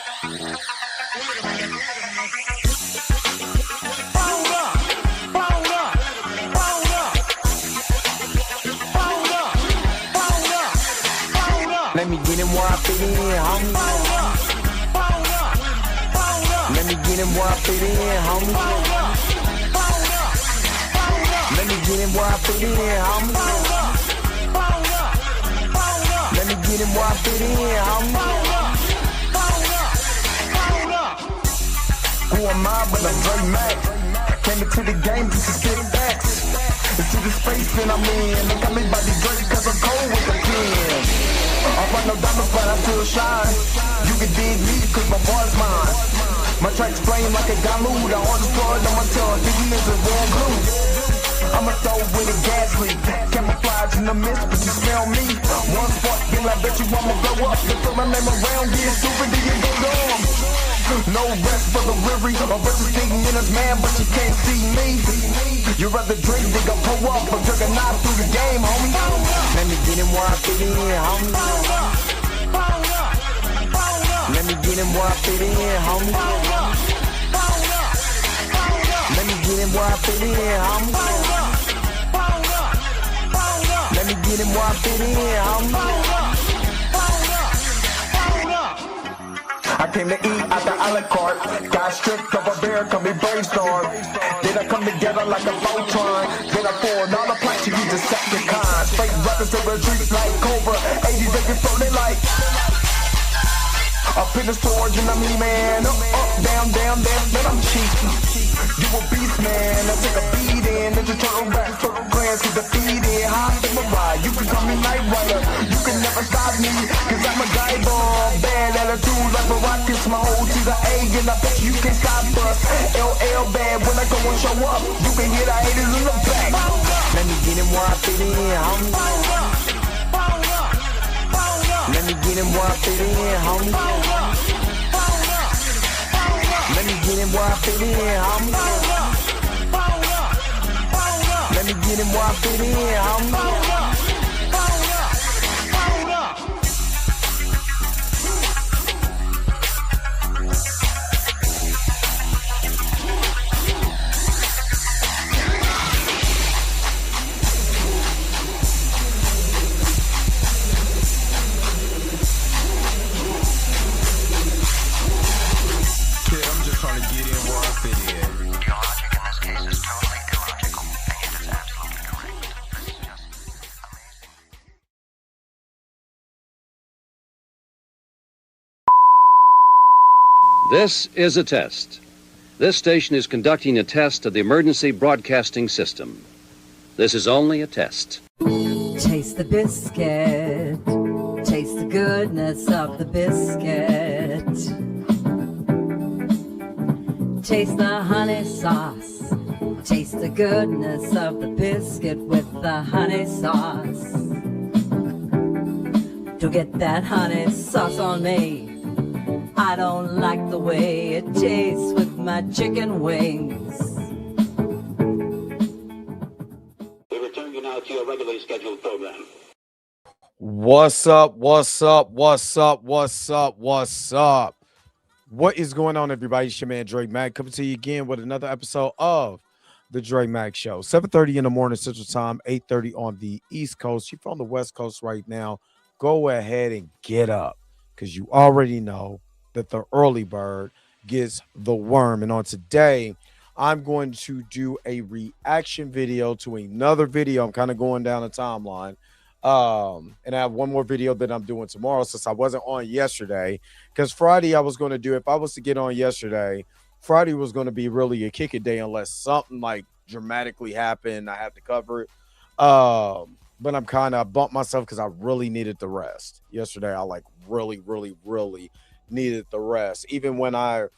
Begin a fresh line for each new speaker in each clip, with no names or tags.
Let me get him where I fit in, homie. Let me get him where I fit in, homie. Let me get him where I fit in, homie. Let me get him where I fit in, homie. Who am I but I'm Dre Mac? Came into the game just to get backs. Into the space that I'm in. They got me by the Dre cause I'm cold with the pen. I find no diamonds but I still shine. You can dig me cause my boy's mine. My tracks flame like a Damu. The hardest part on my tongue, thinking it's a warm glue. I'ma throw with a gas leak. Camouflage in the mist, but you smell me. One spark, then I bet you I'ma blow up. Just throw my name around, get stupid, then you go dumb. No rest for the weary. A bunch of stinging in his man, but you can't see me. You rather drink than go pull up. I'm jerking knife through the game, homie. Let me get him where I fit in, homie. Let me get him where I fit in, homie. Let me get him where I fit in, homie. Let me get him where I fit in, homie. I came to eat at the a la carte. Got stripped of a bear, come be brainstorm. Then I come together like a Voltron. Then I pour all the planks, you use the second kind. Straight rappers to retreat like Cobra. 80s they can throw they like. Up in the storage and I'm E-man. Up, down, down, then I'm cheap. You a beast, man. I take a beat in. Ninja Turtle rap, Turtle clans to defeat it. High in my ride, you can call me Night Rider. You can never stop me, cause I'm a guy bomb. Bad attitude like a rocket, my whole to the A. And I bet you can't stop us. LL bad, when I go and show up, you can hear the haters in the back. Let me get him where I fit in, homie. Let me get him where I fit in, homie. Let me get him where I fit in, homie. Let me get him where I fit in, homie.
This is a test. This station is conducting a test of the emergency broadcasting system. This is only a test.
Taste the biscuit. Taste the goodness of the biscuit. Taste the honey sauce. Taste the goodness of the biscuit with the honey sauce. Don't get that honey sauce on me. I don't like the way it tastes with my chicken wings.
We return you now to your regularly scheduled program.
What's up? What's up? What's up? What's up? What's up? What is going on, everybody? It's your man Dre Mac coming to you again with another episode of the Dre Mac Show. 7:30 in the morning Central Time, 8:30 on the East Coast. You're on the West Coast right now. Go ahead and get up because you already know that the early bird gets the worm. And on today, I'm going to do a reaction video to another video. I'm kind of going down a timeline. And I have one more video that I'm doing tomorrow since I wasn't on yesterday. Because Friday I was going to do, if I was to get on yesterday, Friday was going to be really a kick it day unless something like dramatically happened. I have to cover it. But I'm kind of bumped myself because I really needed the rest. Yesterday, I like really needed the rest. Even when I'm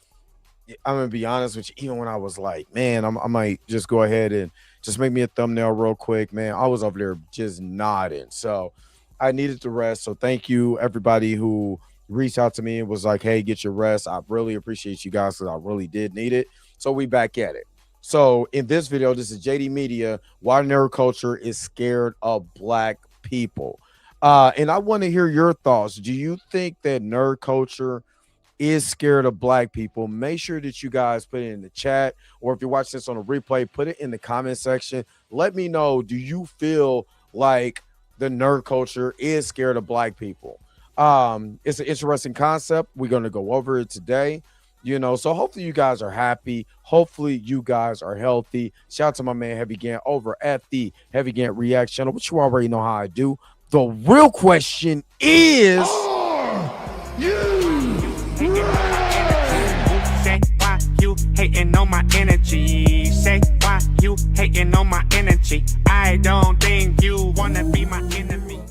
gonna be honest with you, even when I was like, man, I might just go ahead and just make me a thumbnail real quick, man, I was over there just nodding. So I needed the rest. So thank you everybody who reached out to me and was like, hey, get your rest. I really appreciate you guys because I really did need it. So we back at it. So in this video, this is JD Media, why nerd culture is scared of black people. And I want to hear your thoughts. Do you think that nerd culture is scared of black people. Make sure that you guys put it in the chat, or if you watch this on a replay, put it in the comment section. Let me know, do you feel like the nerd culture is scared of black people? It's an interesting concept. We're going to go over it today. So hopefully you guys are happy. Hopefully you guys are healthy. Shout out to my man Heavy Gant over at the Heavy Gant React channel, which you already know how I do. The real question is,
say why you hating on my energy? Say why you hating on my energy? I don't think you wanna be my enemy.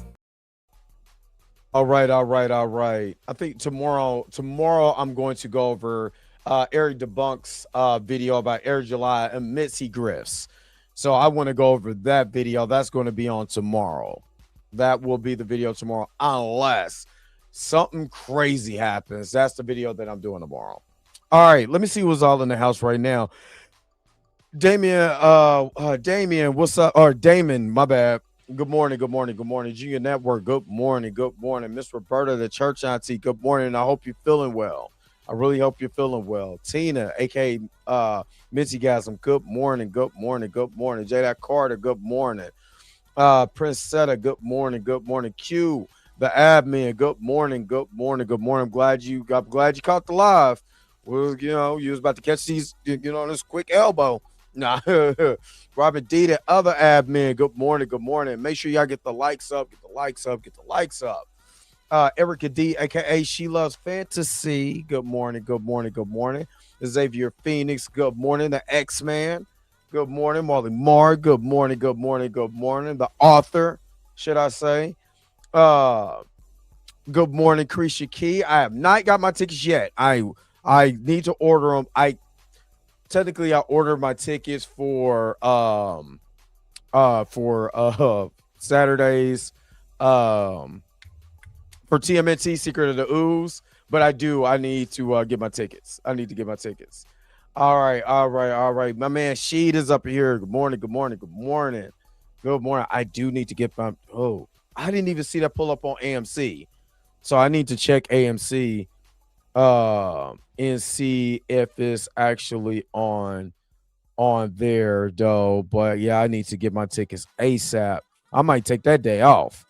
All right. I think tomorrow I'm going to go over Eric Debunk's video about Eric July admits he grifts. So I want to go over that video. That's going to be on tomorrow. That will be the video tomorrow, unless something crazy happens. That's the video that I'm doing tomorrow. All right, let me see who's all in the house right now. Damien, what's up? Or Damon, my bad. Good morning. Junior Network, good morning. Miss Roberta, the church auntie, good morning. I hope you're feeling well. I really hope you're feeling well. Tina, aka Mitzi Gasm, good morning. J. Carter, good morning. Prince Setta, good morning. Q, the admin, good morning. I'm glad you caught the live. Well, you was about to catch these, this quick elbow. Nah. Robert D, the other admin, good morning. Make sure y'all get the likes up. Erica D, aka She Loves Fantasy, good morning. Xavier Phoenix, good morning. The X-Man, good morning. Molly Marr, good morning. The author, should I say. Good morning, Krisha Key. I have not got my tickets yet. I need to order them. I ordered my tickets for Saturdays for TMNT Secret of the Ooze, but I need to get my tickets. All right. My man Sheed is up here. Good morning. I do need to get my I didn't even see that pull up on AMC. So I need to check AMC and see if it's actually on there though. But yeah, I need to get my tickets ASAP. I might take that day off.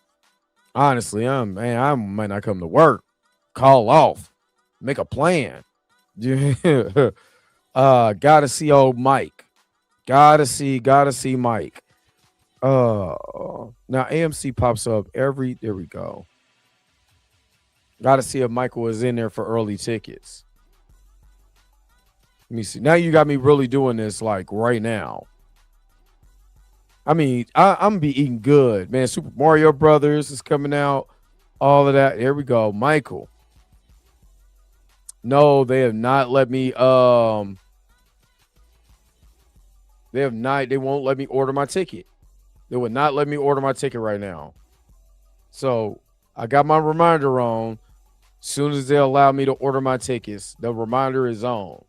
Honestly, I might not come to work. Call off. Make a plan. Gotta see old Mike. Gotta see Mike. Now AMC pops up there we go. Gotta see if Michael is in there for early tickets. Let me see. Now you got me really doing this like right now. I mean, I'm gonna be eating good, man. Super Mario Brothers is coming out. All of that. Here we go. Michael. No, they have not let me. They won't let me order my ticket. They would not let me order my ticket right now. So I got my reminder on. As soon as they allow me to order my tickets, the reminder is on.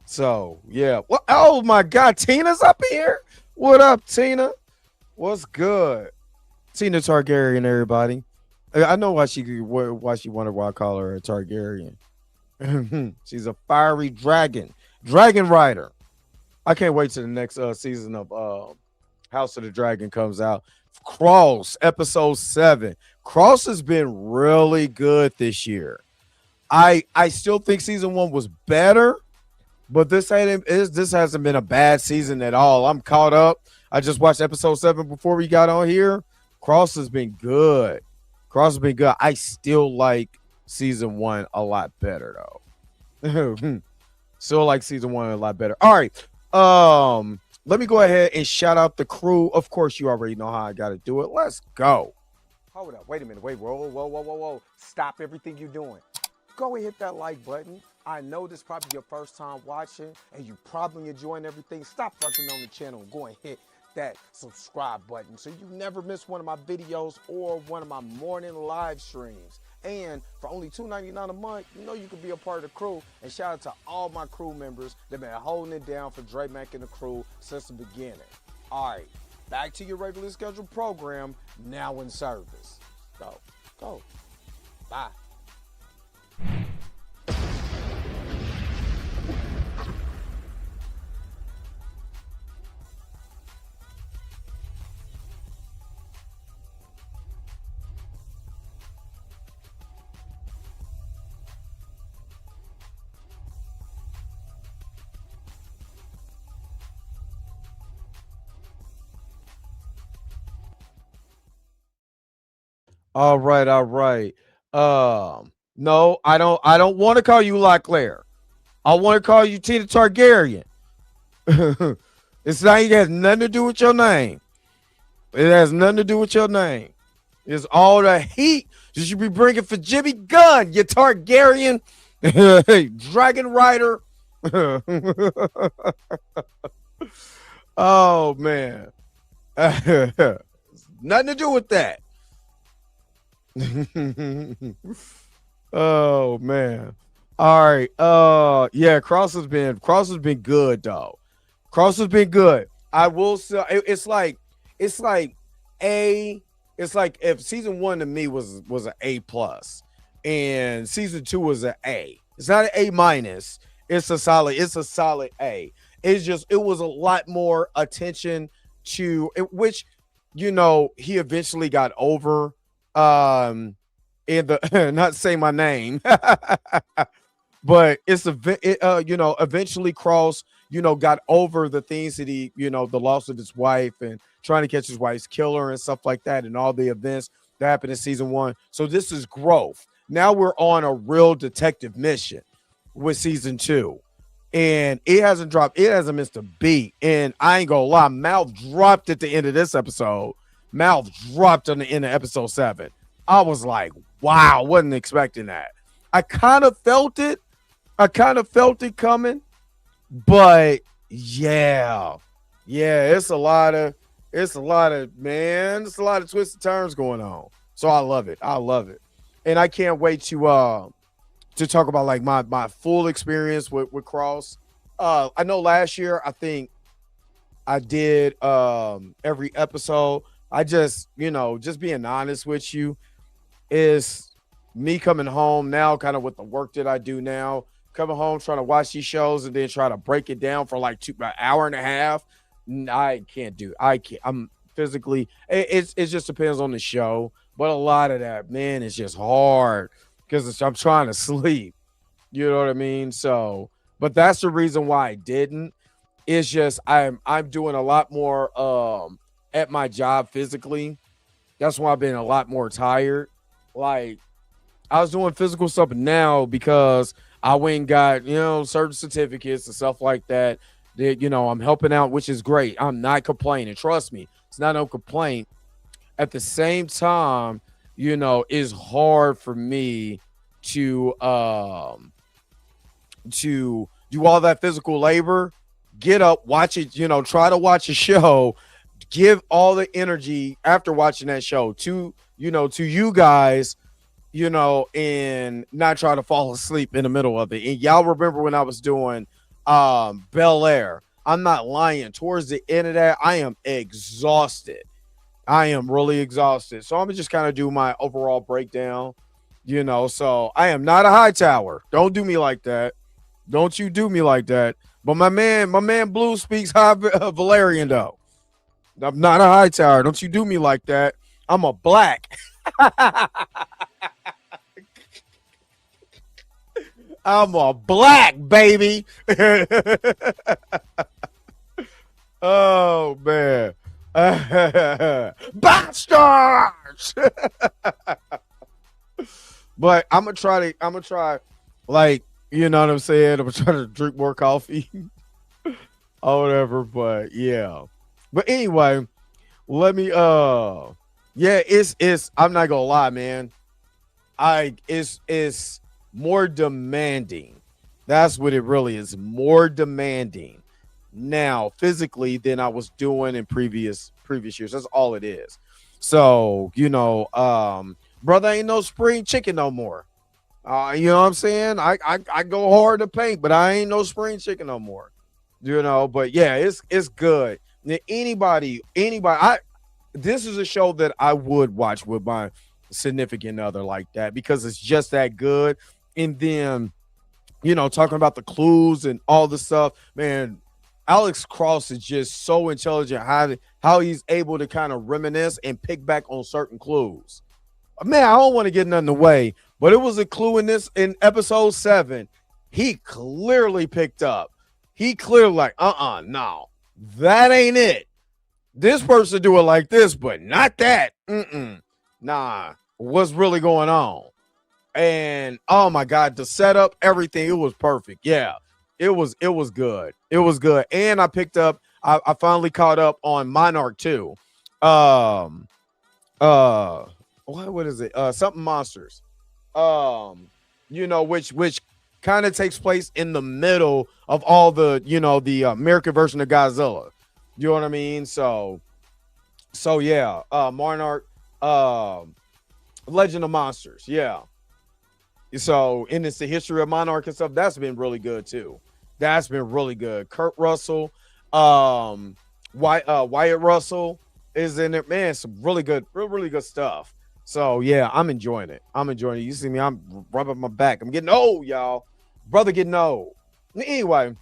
So, yeah. Well, oh, my God. Tina's up here. What up, Tina? What's good? Tina Targaryen, everybody. I know why she wondered why I call her a Targaryen. She's a fiery dragon rider. I can't wait till the next season of House of the Dragon comes out. Cross, episode 7. Cross has been really good this year. I still think season 1 was better, but this hasn't been a bad season at all. I'm caught up. I just watched episode 7 before we got on here. Cross has been good. I still like season 1 a lot better though. Still like season 1 a lot better. All right. Let me go ahead and shout out the crew. Of course, you already know how I got to do it. Let's go. Hold up. Wait a minute. Whoa. Stop everything you're doing. Go and hit that like button. I know this is probably your first time watching and you probably enjoying everything. Stop fucking on the channel and go and hit that subscribe button so you never miss one of my videos or one of my morning live streams. And for only $2.99 a month, you can be a part of the crew. And shout out to all my crew members that been holding it down for Dre Mack and the crew since the beginning. All right, back to your regularly scheduled program now in service. Go. Bye. All right, all right. No, I don't want to call you Claire. I want to call you Tina Targaryen. It's not it has nothing to do with your name. It has nothing to do with your name. It's all the heat you should be bringing for Jimmy Gunn, you Targaryen. Dragon Rider. Oh man. Nothing to do with that. Oh man. All right. Yeah, Cross has been good though. Cross has been good. I will say it's like a it's like if season 1 to me was an A plus and season 2 was an A. It's not an A minus. It's a solid A. It's just it was a lot more attention to it, which he eventually got over in the not say my name. But eventually Cross got over the things that the loss of his wife and trying to catch his wife's killer and stuff like that and all the events that happened in season 1. So this is growth. Now we're on a real detective mission with season 2. And it hasn't missed a beat. And I ain't gonna lie, mouth dropped at the end of this episode. Mouth dropped on the end of episode 7. I was like, wow, wasn't expecting that. I kind of felt it. I kind of felt it coming, but yeah, it's a lot of twists and turns going on. So I love it. And I can't wait to talk about like my full experience with Cross. I know last year I think I did every episode. I just being honest with you is me coming home now, kind of with the work that I do now. Coming home, trying to watch these shows and then try to break it down for like an hour and a half. I can't do. I can't. I'm physically. It just depends on the show, but a lot of that, man, is just hard because I'm trying to sleep. You know what I mean? So, but that's the reason why I didn't. It's just I'm doing a lot more at my job physically. That's why I've been a lot more tired. Like I was doing physical stuff now because I went and got, certain certificates and stuff like that. That, I'm helping out, which is great. I'm not complaining. Trust me, it's not no complaint. At the same time, it's hard for me to do all that physical labor, get up, watch it, try to watch a show, give all the energy after watching that show to you guys, and not try to fall asleep in the middle of it. And y'all remember when I was doing Bel Air. I'm not lying. Towards the end of that, I am exhausted. I am really exhausted. So I'm gonna just kind of do my overall breakdown, So I am not a high tower. Don't do me like that. Don't you do me like that. But my man Blue speaks high Valerian though. I'm not a high tower. Don't you do me like that. I'm a black. I'm a black baby. Oh man. Bastards. But I'm gonna try like, you know what I'm saying? I'm gonna try to drink more coffee or whatever. But yeah. But anyway, let me yeah, it's I'm not gonna lie, man. It's more demanding. That's what it really is. More demanding now physically than I was doing in previous years. That's all it is. So, brother ain't no spring chicken no more. You know what I'm saying? I go hard to paint, but I ain't no spring chicken no more. But yeah, it's good. Now, anybody, this is a show that I would watch with my significant other like that because it's just that good. And then, talking about the clues and all the stuff, man, Alex Cross is just so intelligent how he's able to kind of reminisce and pick back on certain clues. Man, I don't want to get nothing away, but it was a clue in episode 7. He clearly picked up. He clearly like, no, that ain't it. This person do it like this, but not that. Nah. what's really going on. And oh my God, the setup, everything, it was perfect. Yeah, it was good. It was good. And I picked up, I finally caught up on Monarch too. What is it? Something Monsters. Which kind of takes place in the middle of all the, the American version of Godzilla. You know what I mean? So yeah, Monarch, Legend of Monsters. Yeah. So, and it's the history of Monarch and stuff. That's been really good too. That's been really good. Kurt Russell, Wyatt Russell is in it. Man, some really good stuff. So yeah, I'm enjoying it. You see me, I'm rubbing my back. I'm getting old, y'all. Brother getting old. Anyway,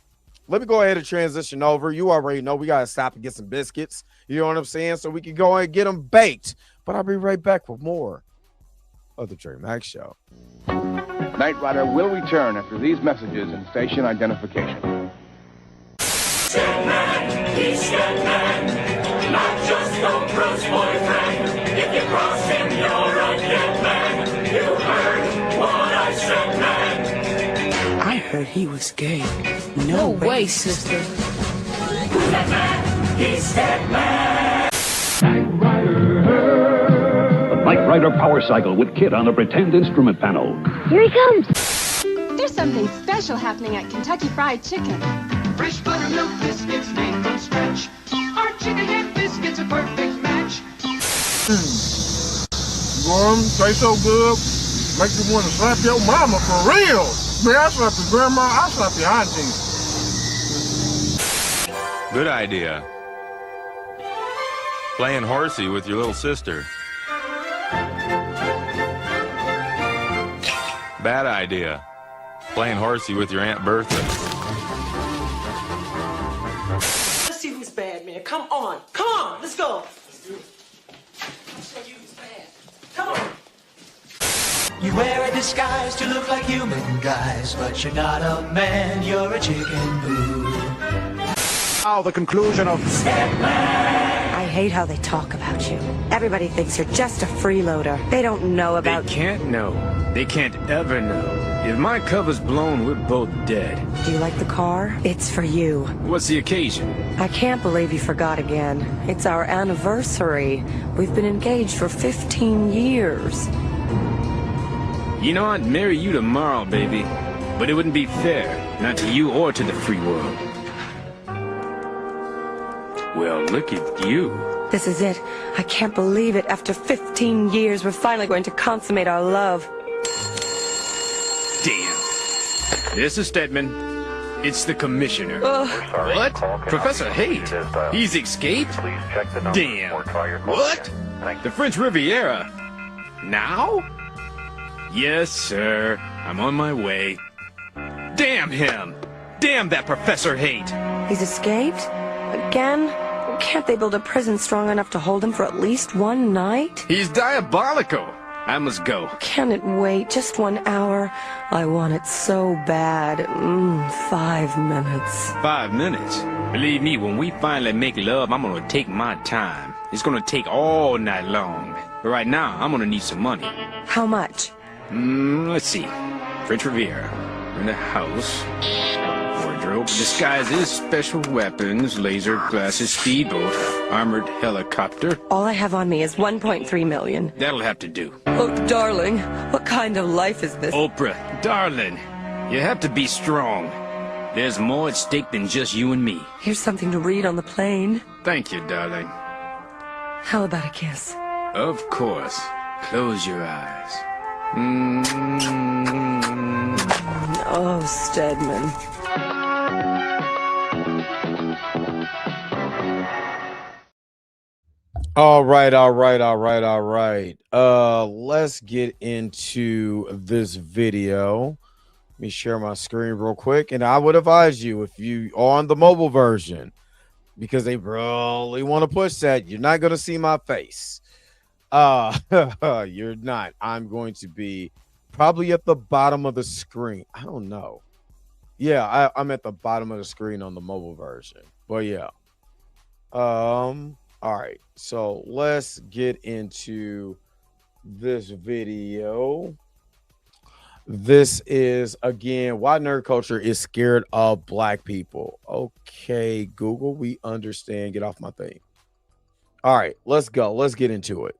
let me go ahead and transition over. You already know we gotta stop and get some biscuits. You know what I'm saying? So we can go and get them baked. But I'll be right back with more of the Dre Max Show.
Knight Rider will return after these messages and station identification.
Stedman, he's Stedman, not just Oprah's boyfriend. If you cross him, you're a dead man. You heard what I said, man.
I heard he was gay. No way, sister.
Stedman, he's Stedman.
Knight Rider Power Cycle with Kit on the pretend instrument panel.
Here he comes.
There's something special happening at Kentucky Fried Chicken.
Fresh buttermilk biscuits made from scratch. Our chicken head biscuits a perfect match.
Warm, taste so good, make you want to slap your mama for real. Man, I slapped your grandma, I slapped your auntie.
Good idea. Playing horsey with your little sister. Bad idea. Playing horsey with your Aunt Bertha.
Let's see who's bad, man. Come on, let's go. Let's show you who's bad. Come on.
You wear a disguise to look like human guys, but you're not a man, you're a chicken boo.
Now the conclusion of
I hate how they talk about you. Everybody thinks you're just a freeloader. They don't know about...
They can't know. They can't ever know. If my cover's blown, we're both dead.
Do you like the car? It's for you.
What's the occasion?
I can't believe you forgot again. It's our anniversary. We've been engaged for 15 years.
You know, I'd marry you tomorrow, baby. But it wouldn't be fair. Not to you or to the free world. Well, look at you.
This is it. I can't believe it. After 15 years, we're finally going to consummate our love.
Damn. This is Stedman. It's the commissioner. What? Professor Haight? He's escaped? Damn. What? The French Riviera? Now? Yes, sir. I'm on my way. Damn him! Damn that Professor Haight!
He's escaped? Again? Can't they build a prison strong enough to hold him for at least one night?
He's diabolical! I must go.
Can it wait just 1 hour? I want it so bad. 5 minutes.
5 minutes? Believe me, when we finally make love, I'm gonna take my time. It's gonna take all night long. But right now, I'm gonna need some money.
How much?
Let's see. French Riviera. In the house. Wardrobe. Disguises, special weapons, laser glasses, speedboat, armored helicopter.
All I have on me is 1.3 million.
That'll have to do.
Oh, darling, what kind of life is this?
Oprah, darling, you have to be strong. There's more at stake than just you and me.
Here's something to read on the plane.
Thank you, darling.
How about a kiss?
Of course. Close your eyes.
Oh, Stedman.
All right. Let's get into this video. Let me share my screen real quick. And I would advise you, if you are on the mobile version, because they really want to push that, you're not going to see my face. You're not. I'm going to be probably at the bottom of the screen. I don't know. Yeah, I'm at the bottom of the screen on the mobile version. But yeah. All right. So let's get into this video. This is again why nerd culture is scared of black people. Okay, Google, we understand. Get off my thing. All right, let's go. Let's get into it.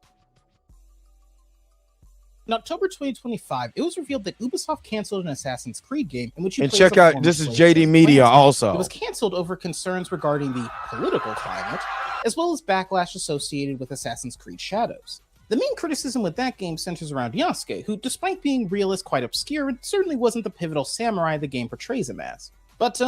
In October 2025, it was revealed that Ubisoft canceled an Assassin's Creed game in which you
And
play
check
as a
out,
former
this is
slave
JD
named
Media
Clancy.
also.
It was canceled over concerns regarding the political climate, as well as backlash associated with Assassin's Creed Shadows. The main criticism with that game centers around Yasuke, who, despite being real, is quite obscure and certainly wasn't the pivotal samurai the game portrays him as. But,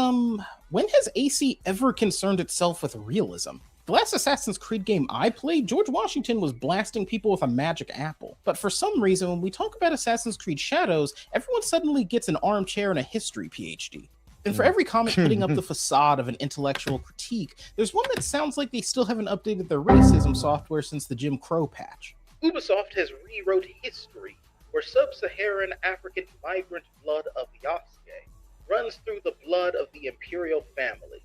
when has AC ever concerned itself with realism? The last Assassin's Creed game I played, George Washington was blasting people with a magic apple. But for some reason, when we talk about Assassin's Creed Shadows, everyone suddenly gets an armchair and a history PhD. And for every comment putting up the facade of an intellectual critique, there's one that sounds like they still haven't updated their racism software since the Jim Crow patch. Ubisoft has rewrote history, where sub-Saharan African migrant blood of Yasuke runs through the blood of the imperial family.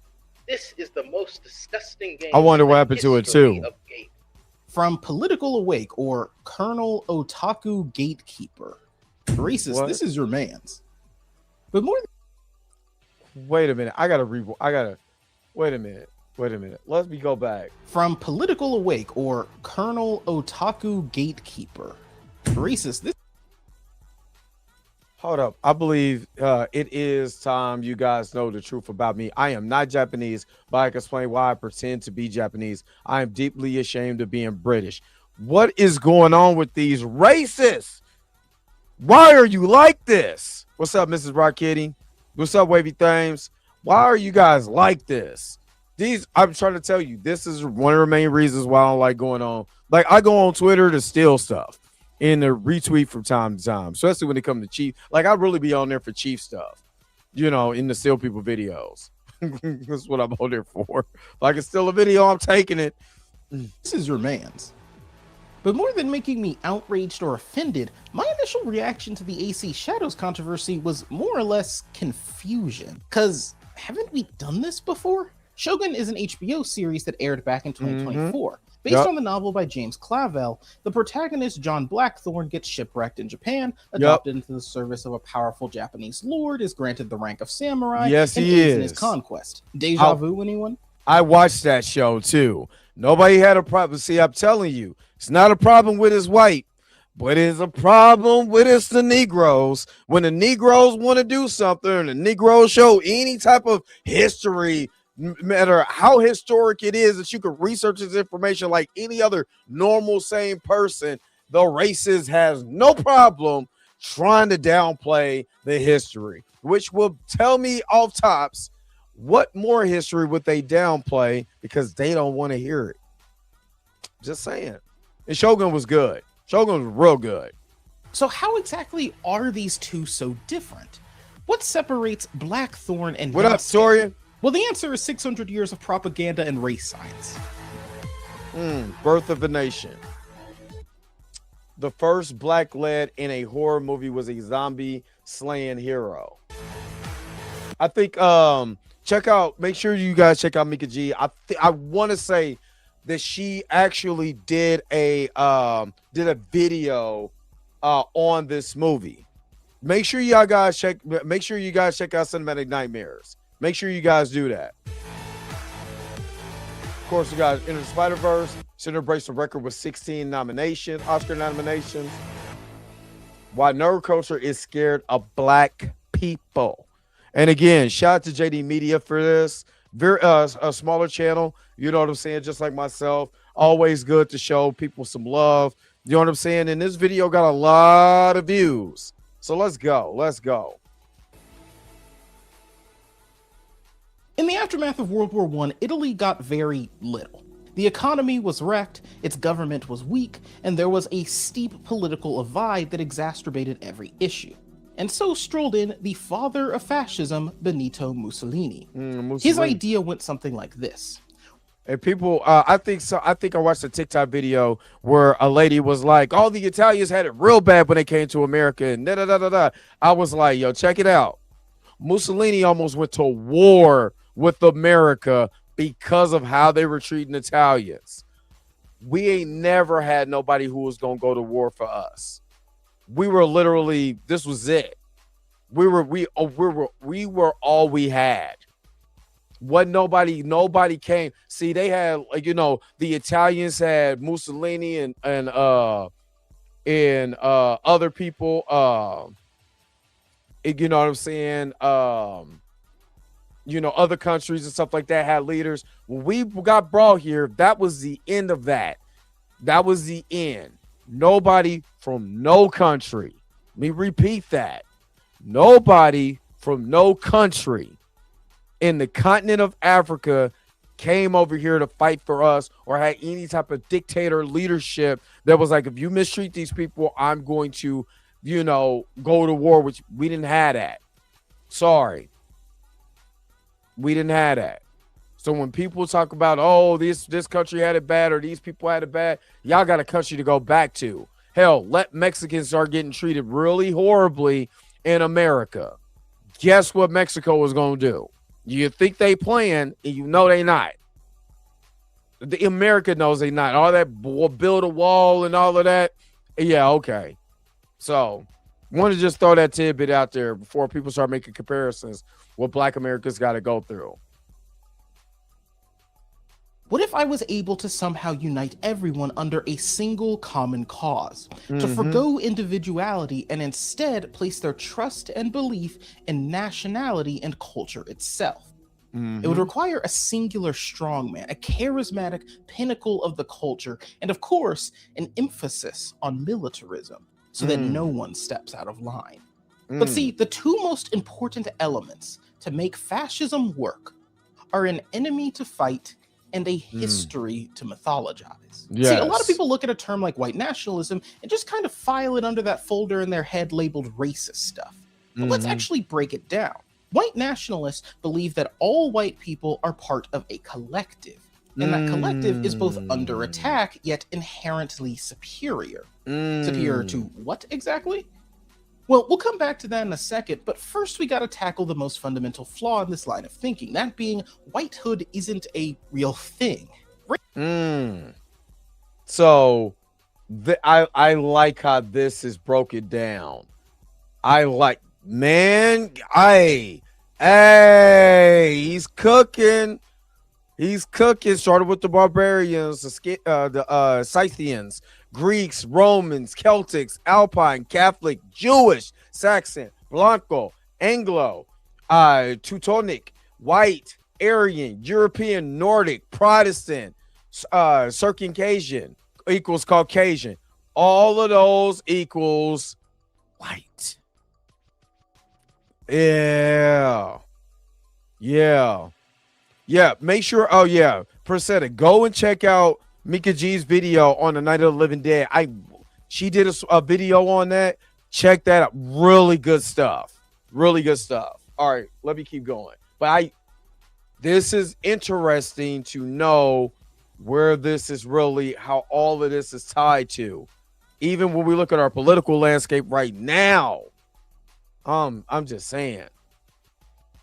This is the most disgusting game.
I wonder what happened to it too.
From Political Awake or Colonel Otaku Gatekeeper. Racist,
What?
this is your man's. But more
Wait a minute. Wait a minute. Let me go back.
From Political Awake or Colonel Otaku Gatekeeper. Racist, this.
Hold up. I believe it is time you guys know the truth about me. I am not Japanese, but I can explain why I pretend to be Japanese. I am deeply ashamed of being British. What is going on with these racists? Why are you like this? What's up, Mrs. Rock Kitty? What's up, Wavy Thames? Why are you guys like this? I'm trying to tell you, this is one of the main reasons why I don't like going on. Like, I go on Twitter to steal stuff and to retweet from time to time, especially when it comes to Chief. Like, I'd really be on there for Chief stuff, in the steal people videos. That's what I'm on there for. If I can steal a video, I'm taking it.
This is your man's. But more than making me outraged or offended, my initial reaction to the AC Shadows controversy was more or less confusion. Cause haven't we done this before? Shogun is an HBO series that aired back in 2024. Based on the novel by James Clavell, the protagonist John Blackthorne gets shipwrecked in Japan, adopted into the service of a powerful Japanese lord, is granted the rank of samurai, and aids in his conquest. Deja vu, anyone?
I watched that show too. Nobody had a problem. See, I'm telling you, it's not a problem with his white, but it's a problem with us, the Negroes. When the Negroes want to do something, and the Negroes show any type of history, no matter how historic it is, that you can research this information like any other normal, sane person, the racist has no problem trying to downplay the history, which will tell me off tops what more history would they downplay because they don't want to hear it. Just saying. And Shogun was good. Shogun was real good.
So how exactly are these two so different? What separates Blackthorne and
What up, Torian?
Well, the answer is 600 years of propaganda and race science.
Birth of a Nation. The first black lead in a horror movie was a zombie slaying hero. I think make sure you guys check out Mika G. I want to say that she actually did a video on this movie. Make sure you guys check out Cinematic Nightmares. Make sure you guys do that. Of course, you guys Into the Spider-Verse. Center breaks the record with 16 Oscar nominations. Why nerd culture is scared of black people. And again, shout out to JD Media for this. Very a smaller channel, you know what I'm saying, just like myself. Always good to show people some love. You know what I'm saying? And this video got a lot of views. So let's go.
In the aftermath of World War I, Italy got very little. The economy was wrecked, its government was weak, and there was a steep political divide that exacerbated every issue. And so strolled in the father of fascism, Benito Mussolini. His idea went something like this.
And people, I think I watched a TikTok video where a lady was like, all the Italians had it real bad when they came to America, and da-da-da-da-da. I was like, yo, check it out. Mussolini almost went to war with America because of how they were treating Italians. we ain't never had nobody who was gonna go to war for us. We were literally, this was it. We were all we had. What nobody came. See, they had, like, the Italians had Mussolini and other people. You know what I'm saying? Other countries and stuff like that had leaders. When we got brought here, that was the end of that. That was the end. Nobody from no country. Let me repeat that. Nobody from no country in the continent of Africa came over here to fight for us or had any type of dictator leadership that was like, if you mistreat these people, I'm going to, go to war, which we didn't have that. Sorry. We didn't have that. So when people talk about, oh, this country had it bad or these people had it bad, y'all got a country to go back to. Hell, let Mexicans start getting treated really horribly in America. Guess what Mexico was going to do? You think they playing, and you know they not. The America knows they not. All that build a wall and all of that. Yeah, okay. So, want to just throw that tidbit out there before people start making comparisons what Black Americans got to go through.
What if I was able to somehow unite everyone under a single common cause, to forgo individuality and instead place their trust and belief in nationality and culture itself? It would require a singular strongman, a charismatic pinnacle of the culture, and of course, an emphasis on militarism so that no one steps out of line. But see, the two most important elements to make fascism work are an enemy to fight and a history to mythologize.
Yes.
See, a lot of people look at a term like white nationalism and just kind of file it under that folder in their head labeled racist stuff. But let's actually break it down. White nationalists believe that all white people are part of a collective, and that collective is both under attack yet inherently superior. Superior to what exactly? Well, we'll come back to that in a second, but first we gotta tackle the most fundamental flaw in this line of thinking, that being whitehood isn't a real thing.
So, I like how this is broken down. He's cooking. He's cooking. Started with the barbarians, the Scythians, Greeks, Romans, Celtics, Alpine, Catholic, Jewish, Saxon, Blanco, Anglo, Teutonic, White, Aryan, European, Nordic, Protestant, Circumcision equals Caucasian. All of those equals white. Yeah. Make sure. Oh yeah, Presetta, go and check out Mika G's video on the Night of the Living Dead. She did a video on that. Check that out. Really good stuff. Really good stuff. All right, let me keep going. But this is interesting to know where this is really, how all of this is tied to. Even when we look at our political landscape right now. I'm just saying.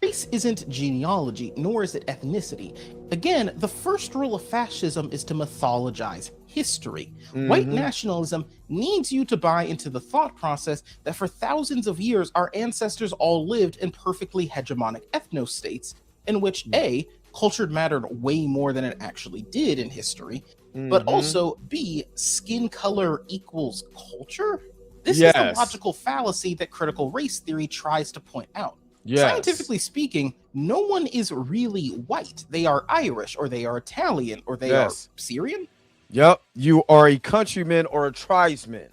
Race isn't genealogy, nor is it ethnicity. Again, the first rule of fascism is to mythologize history. White nationalism needs you to buy into the thought process that for thousands of years, our ancestors all lived in perfectly hegemonic ethnostates in which A, culture mattered way more than it actually did in history, but also B, skin color equals culture? This is the logical fallacy that critical race theory tries to point out. Scientifically speaking, no one is really white. They are Irish, or they are Italian, or they are Syrian.
Yep. You are a countryman or a tribesman.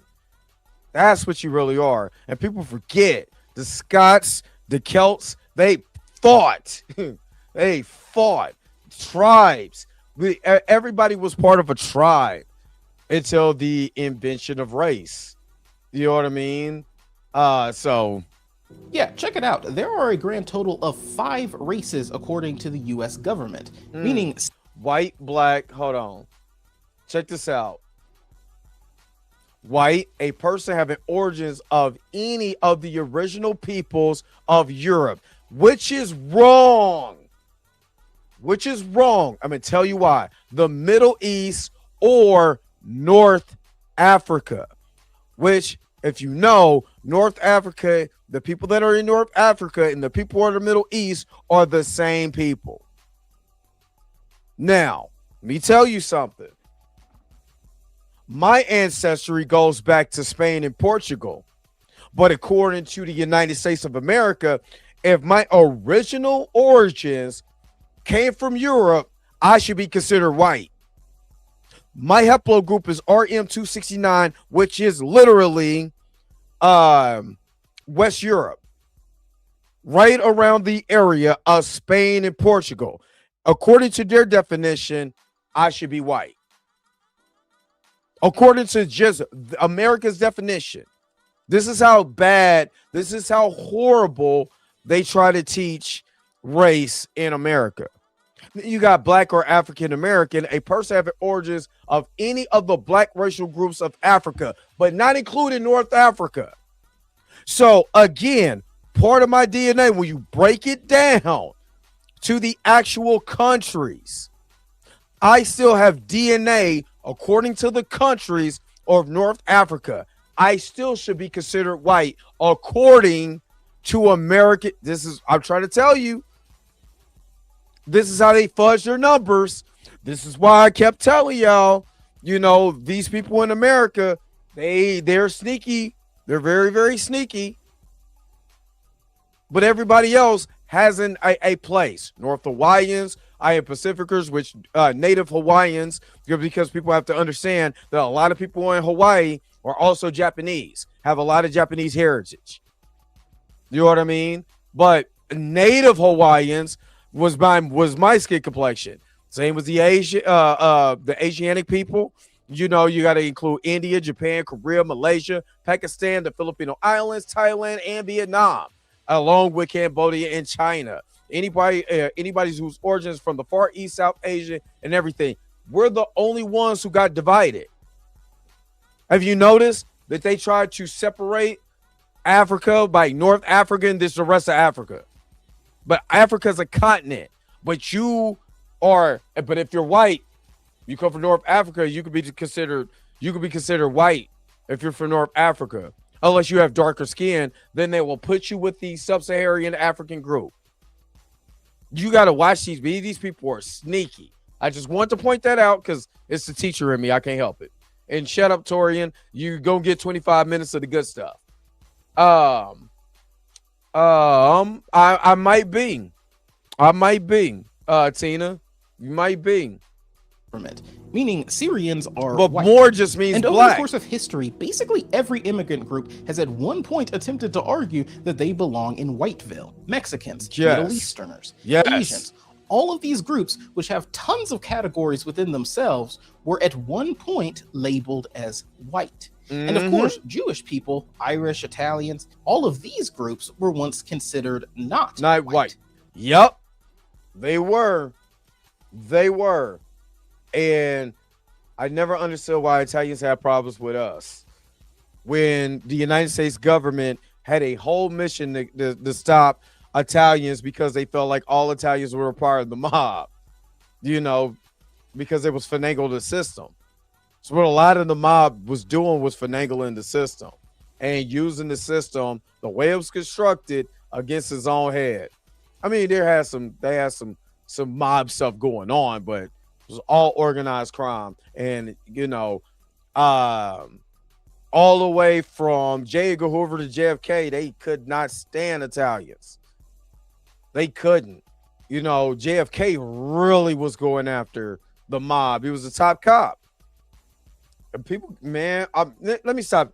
That's what you really are. And people forget the Scots, the Celts, they fought. They fought. Tribes. Everybody was part of a tribe until the invention of race. You know what I mean?
Yeah, check it out. There are a grand total of 5 races according to the US government, meaning
white, black, hold on. Check this out. White, a person having origins of any of the original peoples of Europe, which is wrong. I'm going to tell you why. The Middle East, or North Africa, which, if you know, North Africa, the people that are in North Africa and the people of the Middle East are the same people. Now, let me tell you something. My ancestry goes back to Spain and Portugal. But according to the United States of America, if my original origins came from Europe, I should be considered white. My haplogroup is RM269, which is literally West Europe, right around the area of Spain and Portugal. According to their definition, I should be white. According to just America's definition, this is how bad, this is how horrible they try to teach race in America. You got black or African American, a person having origins of any of the black racial groups of Africa, but not including North Africa. So again, part of my DNA, when you break it down to the actual countries, I still have DNA according to the countries of North Africa. I still should be considered white according to American. I'm trying to tell you, this is how they fudge their numbers. This is why I kept telling y'all, these people in America, they're sneaky. They're very, very sneaky. But everybody else has a place. North Hawaiians, I am Pacificers, which Native Hawaiians, because people have to understand that a lot of people in Hawaii are also Japanese, have a lot of Japanese heritage. You know what I mean? But Native Hawaiians was my skin complexion. Same with the Asiatic people. You got to include India, Japan, Korea, Malaysia, Pakistan, the Filipino Islands, Thailand, and Vietnam, along with Cambodia and China. Anybody whose origins from the Far East, South Asia, and everything. We're the only ones who got divided. Have you noticed that they tried to separate Africa by North Africa and this the rest of Africa? But Africa's a continent. But if you're white, you come from North Africa, you could be considered white if you're from North Africa. Unless you have darker skin, then they will put you with the sub-Saharan African group. You got to watch these people are sneaky. I just want to point that out because it's the teacher in me. I can't help it. And shut up, Torian. You go get 25 minutes of the good stuff. I might be. Tina, you might be.
Meaning Syrians are
but
white.
More just means
and
black.
Over the course of history, basically every immigrant group has at one point attempted to argue that they belong in Whiteville. Mexicans, Middle Easterners, Asians. All of these groups, which have tons of categories within themselves, were at one point labeled as white. And of course, Jewish people, Irish, Italians, all of these groups were once considered not white.
Yep, they were. And I never understood why Italians had problems with us when the United States government had a whole mission to stop Italians because they felt like all Italians were a part of the mob, because it was finagle the system. So what a lot of the mob was doing was finagling the system and using the system the way it was constructed against his own head. I mean, they had some mob stuff going on, but it was all organized crime. And, all the way from J. Edgar Hoover to JFK, they could not stand Italians. They couldn't. JFK really was going after the mob. He was the top cop. And people, man, let me stop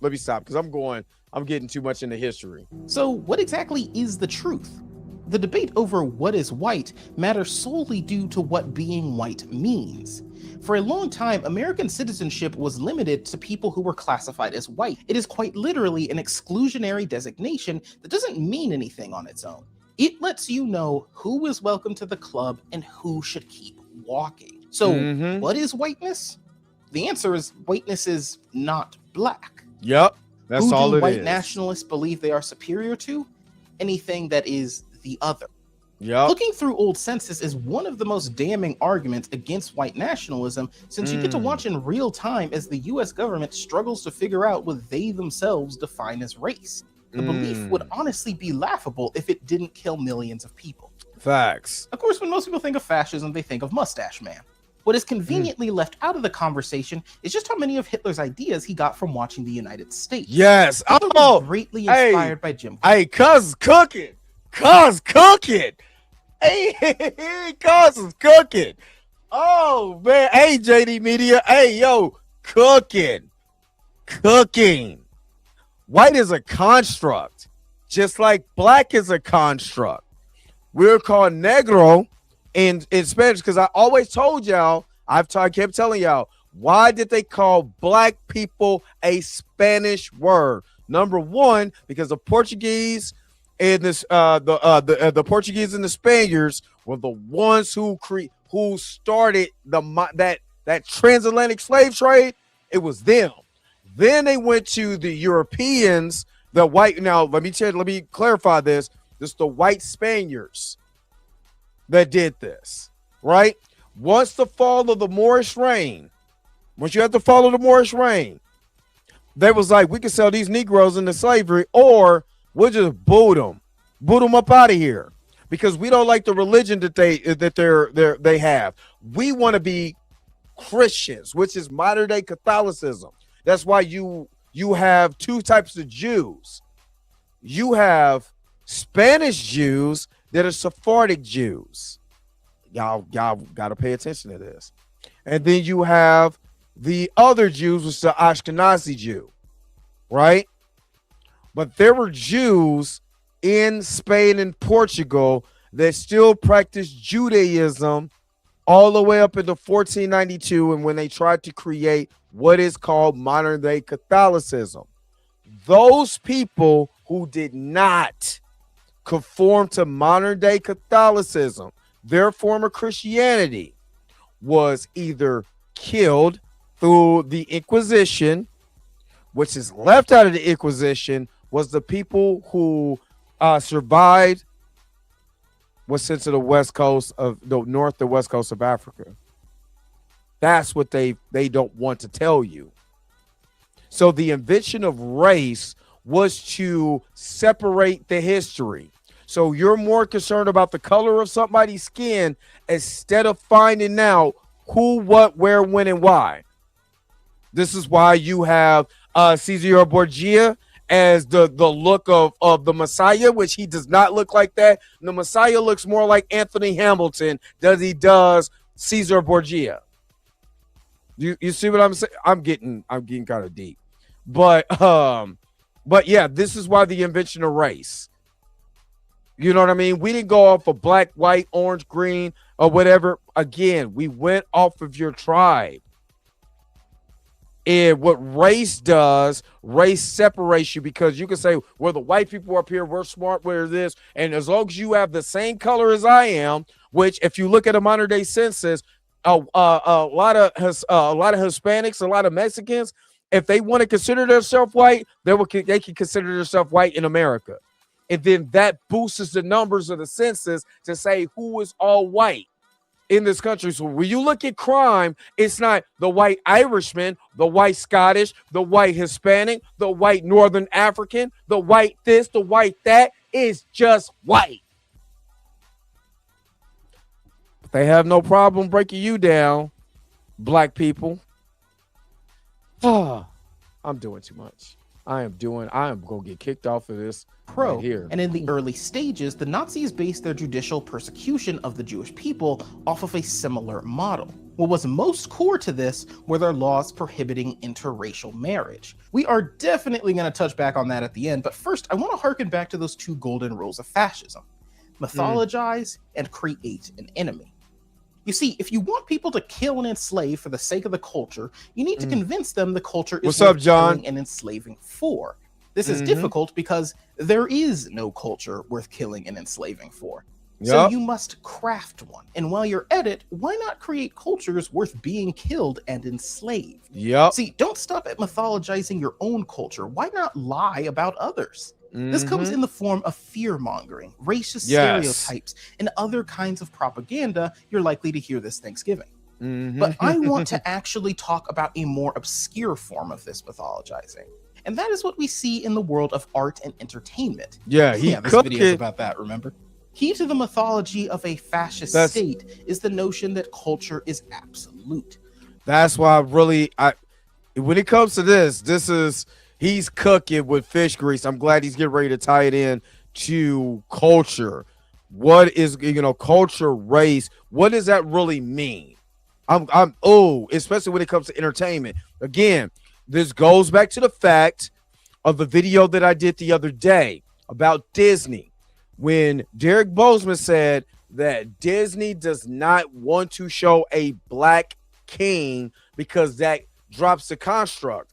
because I'm getting too much into history.
So what exactly is the truth? The debate over what is white matters solely due to what being white means. For a long time, American citizenship was limited to people who were classified as white. It is quite literally an exclusionary designation that doesn't mean anything on its own. It lets you know who is welcome to the club and who should keep walking. So what is whiteness? The answer is whiteness is not black.
Yep, that's all it is.
Who do white nationalists believe they are superior to? Anything that is the other.
Yep.
Looking through old census is one of the most damning arguments against white nationalism, since you get to watch in real time as the US government struggles to figure out what they themselves define as race. The belief would honestly be laughable if it didn't kill millions of people.
Facts.
Of course, when most people think of fascism, they think of Mustache Man. What is conveniently left out of the conversation is just how many of Hitler's ideas he got from watching the United States.
Yes.
Hitler was greatly inspired by Jim.
Hey, cuz cooking. Cuz cooking. Hey, cuz is cooking. Oh, man. Hey, JD Media. Hey, yo, cooking. Cooking. White is a construct, just like black is a construct. We're called negro in Spanish because I always told y'all, I kept telling y'all, why did they call black people a Spanish word? Number one, because the Portuguese and the Portuguese and the Spaniards were the ones who started that transatlantic slave trade. It was them. Then they went to the Europeans, the white. Now let me clarify this. This is the white Spaniards that did this, right? Once the fall of the Moorish reign, once you have to follow the Moorish reign, they was like, we can sell these Negroes into slavery, or we'll just boot them up out of here because we don't like the religion that they have. We want to be Christians, which is modern day Catholicism. That's why you have two types of Jews. You have Spanish Jews that are Sephardic Jews. Y'all got to pay attention to this. And then you have the other Jews, which is the Ashkenazi Jew, right? But there were Jews in Spain and Portugal that still practiced Judaism all the way up into 1492, and when they tried to create what is called modern day Catholicism. Those people who did not conform to modern day Catholicism, their form of Christianity, was either killed through the Inquisition, which is left out of the Inquisition was the people who survived, was sent to the west coast of the north and west coast of Africa. That's what they don't want to tell you. So the invention of race was to separate the history. So you're more concerned about the color of somebody's skin instead of finding out who, what, where, when, and why. This is why you have Caesar Borgia as the look of the Messiah, which he does not look like that. The Messiah looks more like Anthony Hamilton than he does Caesar Borgia. You see what I'm saying? I'm getting kind of deep. But yeah, this is why the invention of race. You know what I mean? We didn't go off of black, white, orange, green, or whatever. Again, we went off of your tribe. And what race does, race separates you, because you can say, well, the white people up here, we're smart, we're this. And as long as you have the same color as I am, which if you look at a modern day census, a lot of Hispanics, a lot of Mexicans, if they want to consider themselves white, they can consider themselves white in America. And then that boosts the numbers of the census to say who is all white in this country. So when you look at crime, it's not the white Irishman, the white Scottish, the white Hispanic, the white Northern African, the white this, the white that. It's just white. But they have no problem breaking you down, black people. I'm doing too much. I am going to get kicked off of this right here.
And in the early stages, the Nazis based their judicial persecution of the Jewish people off of a similar model. What was most core to this were their laws prohibiting interracial marriage. We are definitely going to touch back on that at the end, but first I want to harken back to those two golden rules of fascism: mythologize and create an enemy. You see, if you want people to kill and enslave for the sake of the culture, you need to convince them the culture is worth killing and enslaving for. This is difficult because there is no culture worth killing and enslaving for. So you must craft one. And while you're at it, why not create cultures worth being killed and enslaved? See, don't stop at mythologizing your own culture. Why not lie about others? This comes in the form of fear-mongering, racist
Yes.
stereotypes, and other kinds of propaganda you're likely to hear this Thanksgiving.
Mhm.
But I want to actually talk about a more obscure form of this mythologizing. And that is what we see in the world of art and entertainment.
Yeah, he
this
cooked
video is
it.
about that, remember? Key to the mythology of a fascist
That's-
state is the notion that culture is absolute.
That's why when it comes to this is he's cooking with fish grease. I'm glad he's getting ready to tie it in to culture. What is culture, race? What does that really mean? Especially when it comes to entertainment. Again, this goes back to the fact of the video that I did the other day about Disney, when Derek Bozeman said that Disney does not want to show a black king because that drops the construct.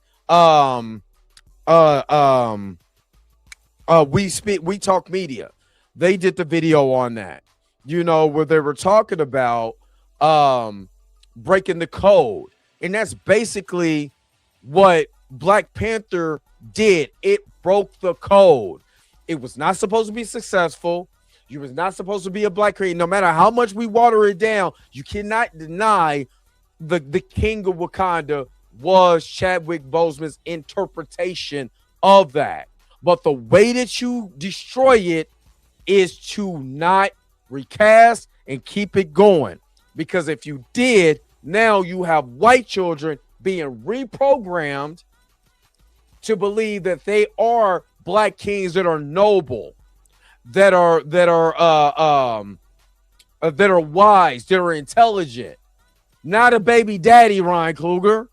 We Talk Media, they did the video on that, where they were talking about breaking the code, and that's basically what Black Panther did. It broke the code. It was not supposed to be successful. You was not supposed to be a black king. No matter how much we water it down, you cannot deny the king of Wakanda was Chadwick Boseman's interpretation of that. But the way that you destroy it is to not recast and keep it going. Because if you did, now you have white children being reprogrammed to believe that they are black kings that are noble, that are wise, that are intelligent. Not a baby daddy, Ryan Kluger.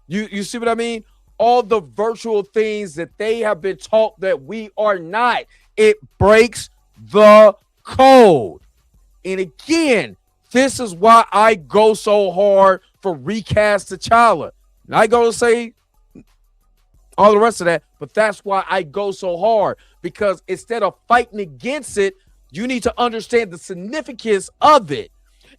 You see what I mean? All the virtual things that they have been taught that we are not. It breaks the code. And again, this is why I go so hard for recast T'Challa. And I go to say all the rest of that, but that's why I go so hard, because instead of fighting against it, you need to understand the significance of it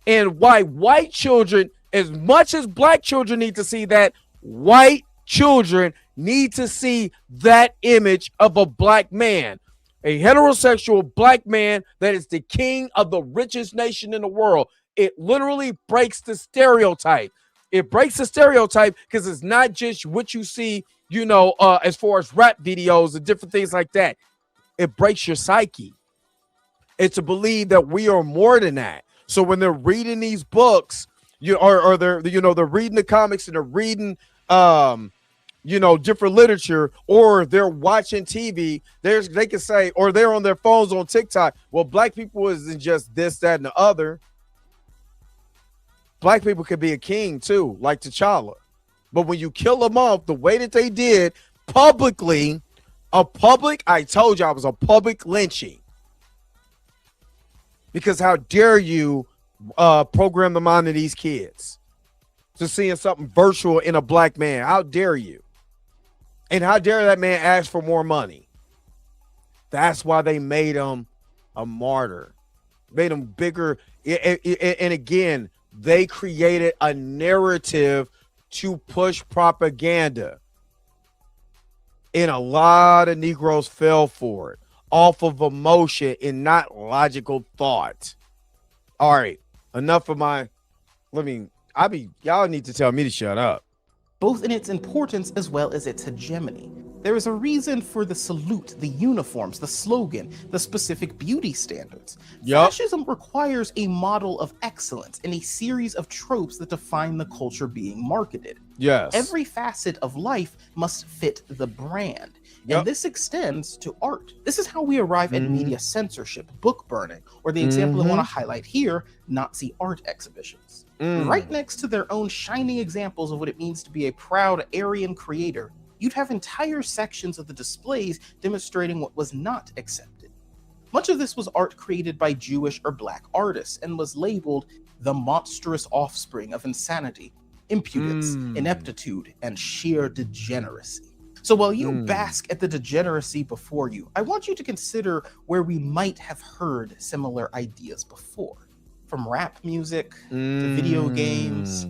and why white children, as much as black children need to see that, white children need to see that image of a black man, a heterosexual black man that is the king of the richest nation in the world. It literally breaks the stereotype. It breaks the stereotype because it's not just what you see, as far as rap videos and different things like that. It breaks your psyche. It's to believe that we are more than that. So when they're reading these books, or they're reading the comics and they're reading different literature, or they're watching TV, they can say, or they're on their phones on TikTok, well, black people isn't just this, that, and the other. Black people could be a king too, like T'Challa. But when you kill them off the way that they did publicly, I told you I was a public lynching. Because how dare you program the mind of these kids to seeing something virtual in a black man? How dare you? And how dare that man ask for more money? That's why they made him a martyr. Made him bigger. And again, they created a narrative to push propaganda. And a lot of Negroes fell for it off of emotion and not logical thought. All right, enough of y'all need to tell me to shut up.
Both in its importance as well as its hegemony. There is a reason for the salute, the uniforms, the slogan, the specific beauty standards. Fascism requires a model of excellence and a series of tropes that define the culture being marketed.
Yes.
Every facet of life must fit the brand. And this extends to art. This is how we arrive at media censorship, book burning, or the example I want to highlight here, Nazi art exhibitions. Right next to their own shining examples of what it means to be a proud Aryan creator, you'd have entire sections of the displays demonstrating what was not accepted. Much of this was art created by Jewish or black artists and was labeled the monstrous offspring of insanity, impudence, ineptitude, and sheer degeneracy. So while you bask at the degeneracy before you, I want you to consider where we might have heard similar ideas before. From rap music, to video games,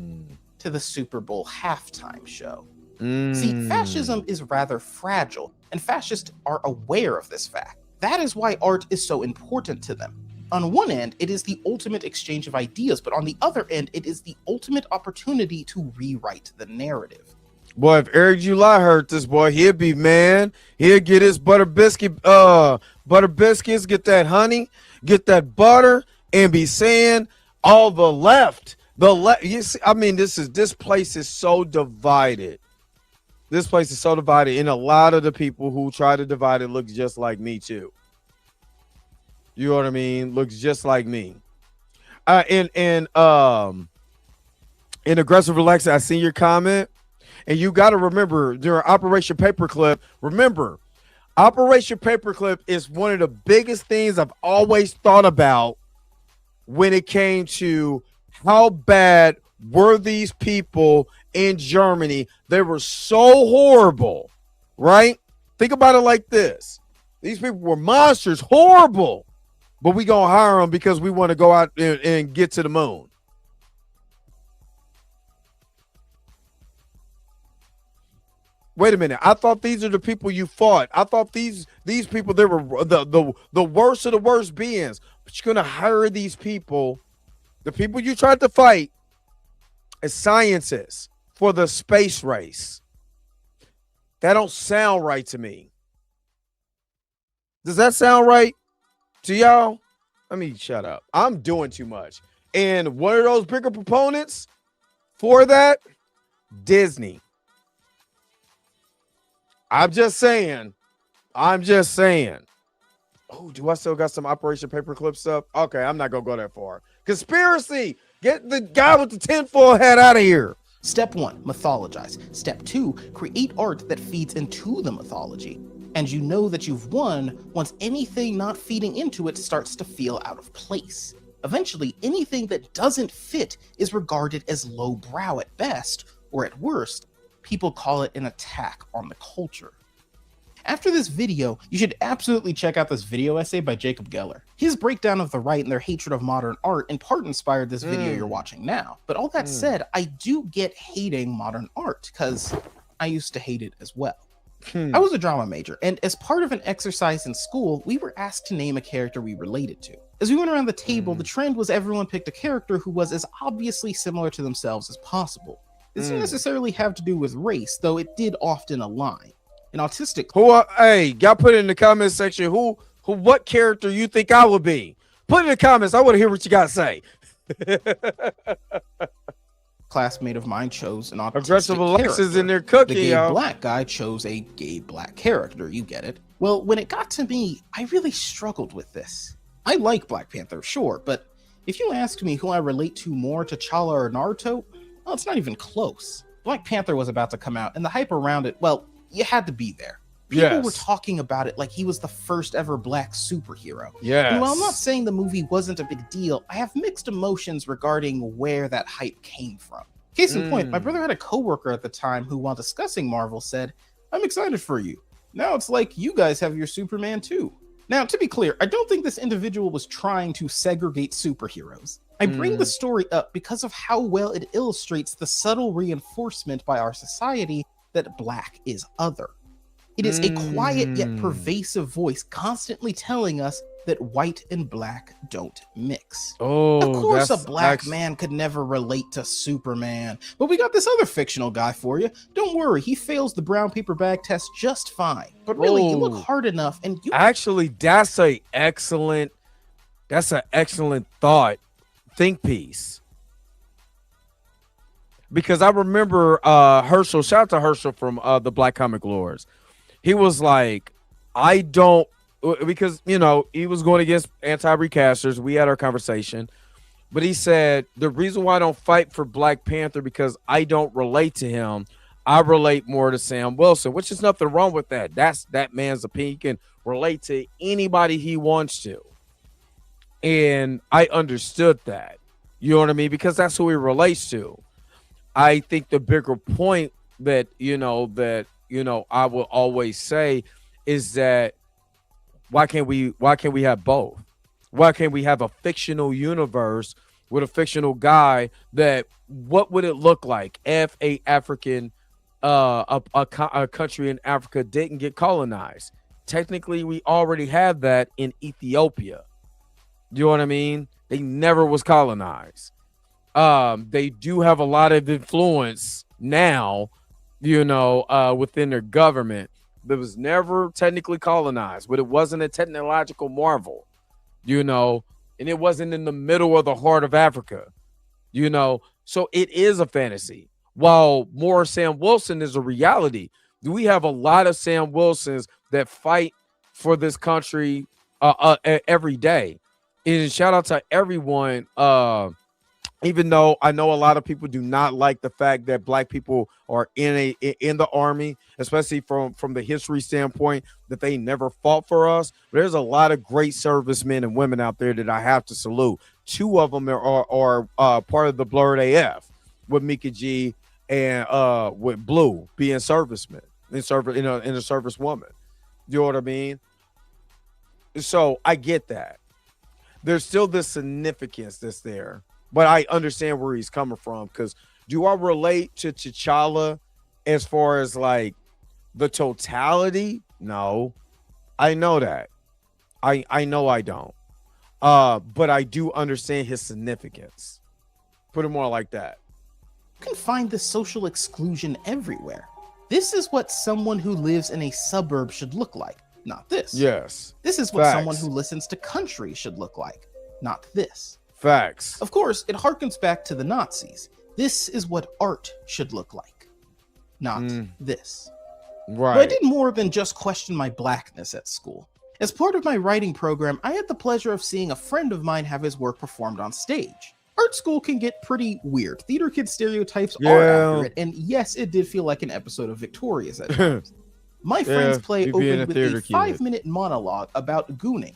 to the Super Bowl halftime show. See, fascism is rather fragile, and fascists are aware of this fact. That is why art is so important to them. On one end, it is the ultimate exchange of ideas, but on the other end, it is the ultimate opportunity to rewrite the narrative.
Boy, if Eric July heard this, boy, he'd be man. He'd get his butter biscuits, get that honey, get that butter, and be saying all the left. You see, I mean, this place is so divided. This place is so divided, and a lot of the people who try to divide it look just like me too. You know what I mean? Looks just like me. In Aggressive Relaxer, I seen your comment. And you got to remember, during Operation Paperclip, Operation Paperclip is one of the biggest things I've always thought about when it came to how bad were these people in Germany. They were so horrible, right? Think about it like this. These people were monsters, horrible, but we going to hire them because we want to go out and get to the moon. Wait a minute. I thought these are the people you fought. I thought these people, they were the worst of the worst beings. But you're going to hire these people, the people you tried to fight, as scientists for the space race. That don't sound right to me. Does that sound right to y'all? Let me shut up. I'm doing too much. And one of those bigger proponents for that, Disney. I'm just saying. Oh, do I still got some Operation Paperclip stuff? Okay, I'm not going to go that far. Conspiracy. Get the guy with the tinfoil hat out of here.
Step 1, mythologize. Step 2, create art that feeds into the mythology. And you know that you've won once anything not feeding into it starts to feel out of place. Eventually, anything that doesn't fit is regarded as lowbrow at best, or at worst, people call it an attack on the culture. After this video, you should absolutely check out this video essay by Jacob Geller. His breakdown of the right and their hatred of modern art in part inspired this video you're watching now. But all that said, I do get hating modern art, because I used to hate it as well. I was a drama major, and as part of an exercise in school, we were asked to name a character we related to. As we went around the table, the trend was everyone picked a character who was as obviously similar to themselves as possible. This didn't necessarily have to do with race, though it did often align. An autistic.
Hey, y'all put it in the comment section. What character you think I would be? Put it in the comments. I want to hear what you got to say.
Classmate of mine chose an autistic
Aggressive Alexis
character.
in there cooking,
The gay
y'all.
black guy chose a gay black character. You get it. Well, when it got to me, I really struggled with this. I like Black Panther, sure, but if you asked me who I relate to more, T'Challa or Naruto, well, it's not even close. Black Panther was about to come out, and the hype around it, well, you had to be there. People were talking about it like he was the first ever black superhero.
Yes.
And while I'm not saying the movie wasn't a big deal, I have mixed emotions regarding where that hype came from. Case in point, my brother had a coworker at the time who, while discussing Marvel, said, "I'm excited for you. Now it's like you guys have your Superman too." Now, to be clear, I don't think this individual was trying to segregate superheroes. I bring the story up because of how well it illustrates the subtle reinforcement by our society that black is other. It is a quiet yet pervasive voice constantly telling us that white and black don't mix.
Oh,
of course, a black man could never relate to Superman, but we got this other fictional guy for you. Don't worry, he fails the brown paper bag test just fine. But really, you look hard enough, and you
actually, that's an excellent thought, think piece. Because I remember Herschel, shout out to Herschel from the Black Comic Lords. He was like, I don't, because, you know, he was going against anti-recasters. We had our conversation. But he said, the reason why I don't fight for Black Panther because I don't relate to him. I relate more to Sam Wilson, which is nothing wrong with that. That's that man's opinion. He can relate to anybody he wants to. And I understood that. You know what I mean? Because that's who he relates to. I think the bigger point that I will always say is that why can't we have both? Why can't we have a fictional universe with a fictional guy that what would it look like if a African a country in Africa didn't get colonized. Technically, we already had that in Ethiopia. You know what I mean? They never was colonized. They do have a lot of influence now, within their government. That was never technically colonized, but it wasn't a technological marvel, and it wasn't in the middle of the heart of Africa, So it is a fantasy. While more Sam Wilson is a reality, we have a lot of Sam Wilsons that fight for this country every day. And shout out to everyone. Even though I know a lot of people do not like the fact that black people are in the army, especially from the history standpoint, that they never fought for us. But there's a lot of great servicemen and women out there that I have to salute. Two of them are part of the Blurred AF, with Mika G and with Blue being servicemen and a servicewoman. You know what I mean? So I get that. There's still this significance that's there. But I understand where he's coming from, because do I relate to T'Challa as far as like the totality? No, I know that. I know I don't. But I do understand his significance. Put it more like that.
You can find this social exclusion everywhere. This is what someone who lives in a suburb should look like, not this.
Yes.
This is what
Facts.
someone who listens to country should look like, not this.
Facts.
Of course, it harkens back to the Nazis. This is what art should look like, not this.
Right.
But I did more than just question my blackness at school. As part of my writing program, I had the pleasure of seeing a friend of mine have his work performed on stage. Art school can get pretty weird. Theater kid stereotypes are accurate, and yes, it did feel like an episode of Victorious at times. My friend's play opened with a 5-minute monologue about gooning.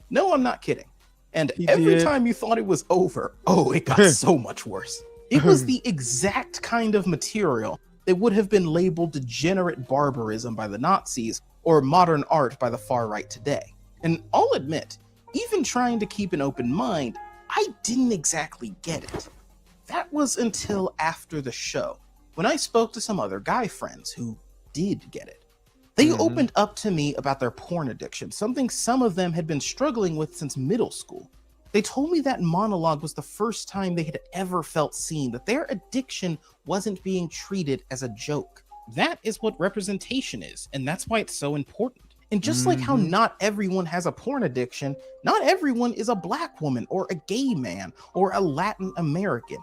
No, I'm not kidding. And every time you thought it was over, it got so much worse. It was the exact kind of material that would have been labeled degenerate barbarism by the Nazis or modern art by the far right today. And I'll admit, even trying to keep an open mind, I didn't exactly get it. That was until after the show, when I spoke to some other guy friends who did get it. They opened up to me about their porn addiction, something some of them had been struggling with since middle school. They told me that monologue was the first time they had ever felt seen, that their addiction wasn't being treated as a joke. That is what representation is, and that's why it's so important. And just like how not everyone has a porn addiction, not everyone is a black woman or a gay man or a Latin American.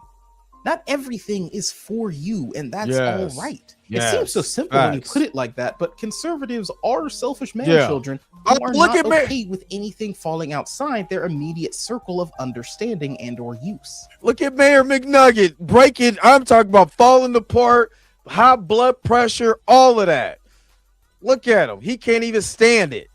Not everything is for you, and that's all right. It seems so simple when you put it like that, but conservatives are selfish man-children who are not okay with anything falling outside their immediate circle of understanding and or use.
Look at Mayor McNugget breaking. I'm talking about falling apart, high blood pressure, all of that. Look at him. He can't even stand it.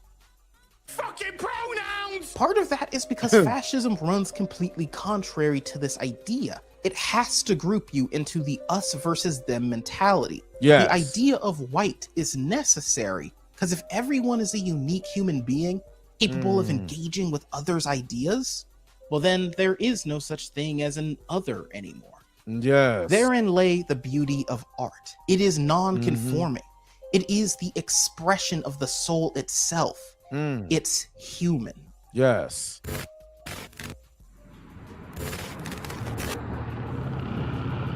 Fucking pronouns! Part of that is because fascism runs completely contrary to this idea. It has to group you into the us versus them mentality.
Yes.
The idea of white is necessary because if everyone is a unique human being capable of engaging with others' ideas, well then there is no such thing as an other anymore.
Yes.
Therein lay the beauty of art. It is non-conforming. It is the expression of the soul itself. It's human.
Yes.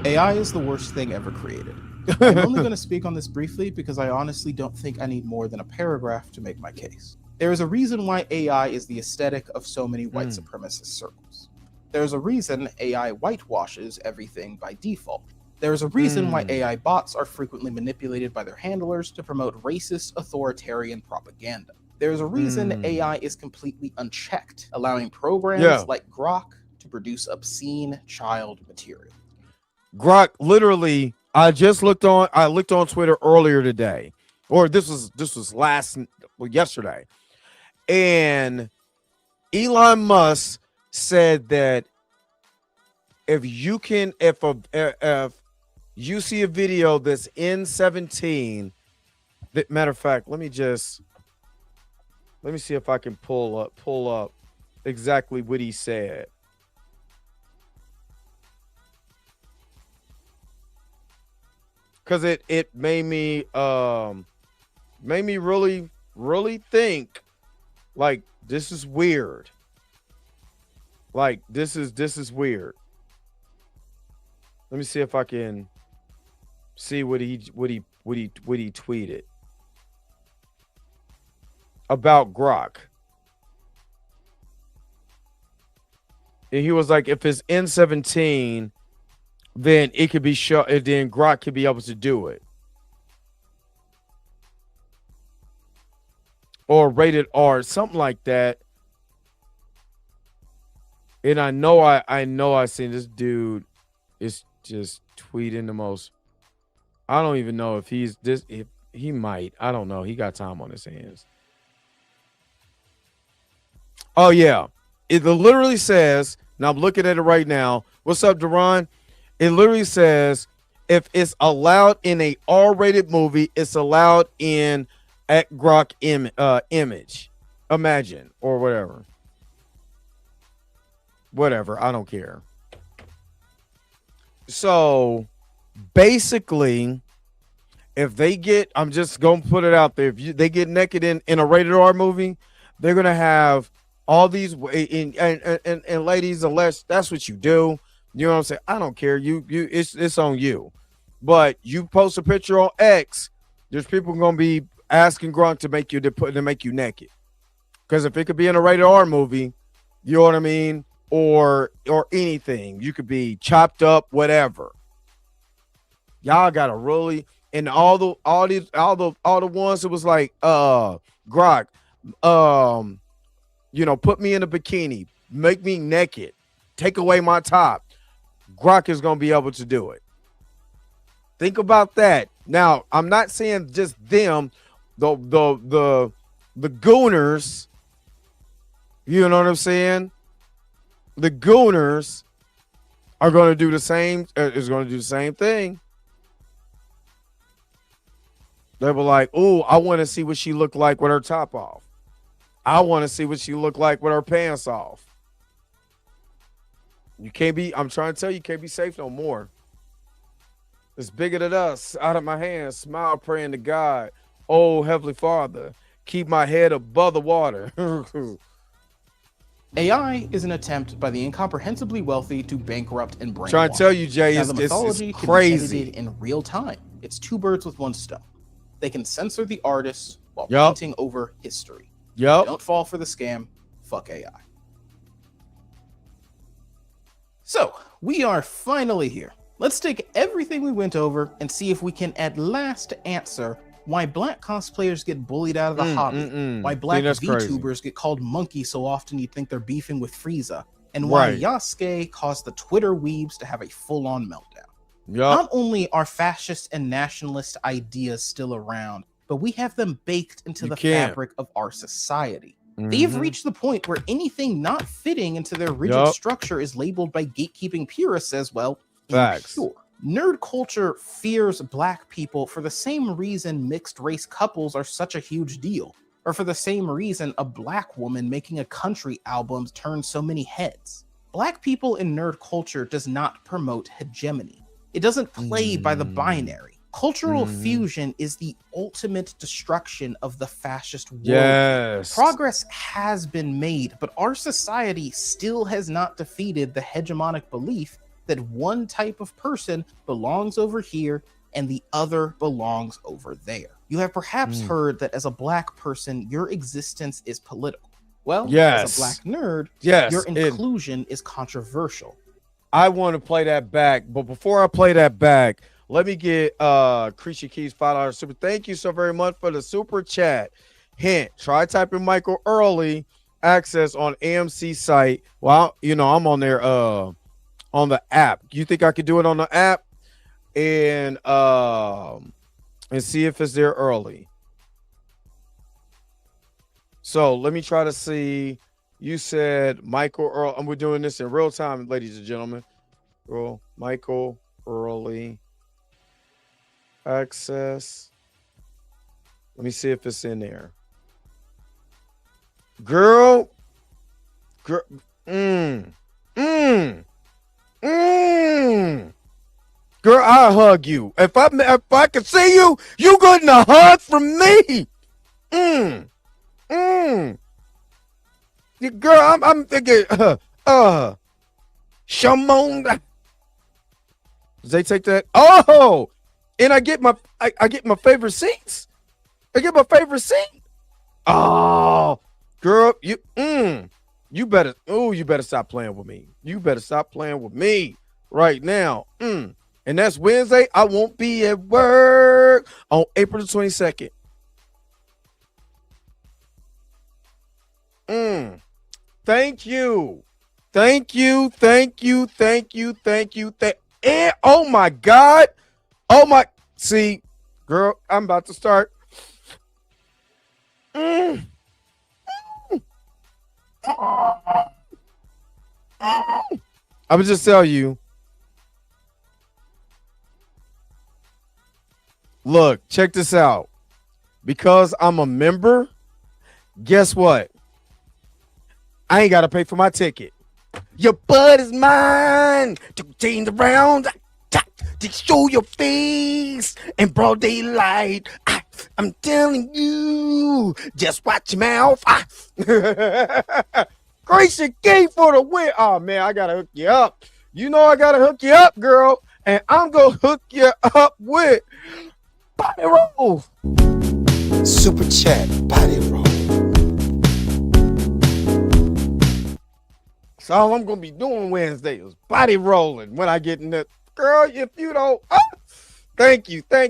AI is the worst thing ever created. I'm only going to speak on this briefly because I honestly don't think I need more than a paragraph to make my case. There is a reason why AI is the aesthetic of so many white supremacist circles. There's a reason AI whitewashes everything by default. There's a reason why AI bots are frequently manipulated by their handlers to promote racist, authoritarian propaganda. There's a reason AI is completely unchecked, allowing programs like Grok to produce obscene child material.
Grok, literally, I looked on Twitter earlier today, or this was yesterday, and Elon Musk said that if you see a video that's in 17, that matter of fact, let me see if I can pull up exactly what he said. because it made me really, really think like this is weird. Like this is weird. Let me see if I can see what he tweeted about Grok. And he was like, if it's N17, then it could be shot, and then Grok could be able to do it. Or rated R, something like that. And I know I seen this dude is just tweeting the most. I don't even know if he's this, if he might. I don't know. He got time on his hands. Oh yeah. It literally says, now I'm looking at it right now. What's up, Deron? It literally says, if it's allowed in a R-rated movie, it's allowed in at Grok image. Imagine, or whatever. Whatever, I don't care. So, basically, if they get, I'm just going to put it out there, if they get naked in a rated R movie, they're going to have all these, and ladies, unless that's what you do, you know what I'm saying? I don't care. It's on you. But you post a picture on X, there's people going to be asking Grunt to make you naked. Because if it could be in a rated R movie, you know what I mean? Or anything. You could be chopped up, whatever. Y'all gotta really, and all the ones that was like Grok, put me in a bikini, make me naked, take away my top. Grok is gonna be able to do it. Think about that. Now, I'm not saying just them, the gooners. You know what I'm saying? The gooners are going to do the same. Is going to do the same thing. They were like, "Oh, I want to see what she looked like with her top off. I want to see what she looked like with her pants off." You can't be. I'm trying to tell you, you can't be safe no more. It's bigger than us. Out of my hands, smile, praying to God. Oh, Heavenly Father, keep my head above the water.
AI is an attempt by the incomprehensibly wealthy to bankrupt and brainwash.
Trying to tell you, Jay,
now,
it's
the mythology
crazy.
can be edited in real time. It's two birds with one stone. They can censor the artist while painting over history. Don't fall for the scam. Fuck AI. So, we are finally here. Let's take everything we went over and see if we can at last answer why black cosplayers get bullied out of the hobby, why black VTubers get called monkey so often you'd think they're beefing with Frieza, and why Yasuke caused the Twitter weebs to have a full-on meltdown. Not only are fascist and nationalist ideas still around, but we have them baked into the fabric of our society. They've reached the point where anything not fitting into their rigid structure is labeled by gatekeeping purists as, well, impure. Nerd culture fears black people for the same reason mixed race couples are such a huge deal, or for the same reason a black woman making a country album turns so many heads. Black people in nerd culture does not promote hegemony. It doesn't play by the binary. Cultural fusion is the ultimate destruction of the fascist world. Progress has been made, but our society still has not defeated the hegemonic belief that one type of person belongs over here and the other belongs over there. You have perhaps heard that as a black person, your existence is political. Well, as a black nerd, your inclusion is controversial.
I want to play that back, but before I play that back, let me get Creature Keys $5 super. Thank you so very much for the super chat. Hint, try typing Michael Early access on AMC site. Well, I'm on there on the app. You think I could do it on the app and see if it's there early? So let me try to see. You said Michael Early, and we're doing this in real time, ladies and gentlemen. Michael Early access. Let me see if it's in there. Girl. Girl, Girl, I'll hug you. If I can see you, you getting a hug from me. Girl, I'm thinking, Shamon. Does they take that? Oh, and I get my favorite seats. I get my favorite seat. Oh, girl, you better stop playing with me. You better stop playing with me right now. And that's Wednesday. I won't be at work on April the 22nd. Thank you. And oh my God. See, girl, I'm about to start. I would just tell you. Look, check this out. Because I'm a member, guess what? I ain't got to pay for my ticket. Your butt is mine. To change around. To show your face in broad daylight. I'm telling you. Just watch your mouth. Gracie Gay for the win. Oh, man, I got to hook you up. You know I got to hook you up, girl. And I'm going to hook you up with Body Roll. Super Chat Body Roll. That's all I'm going to be doing Wednesday is body rolling when I get in the girl. If you don't, thank you. All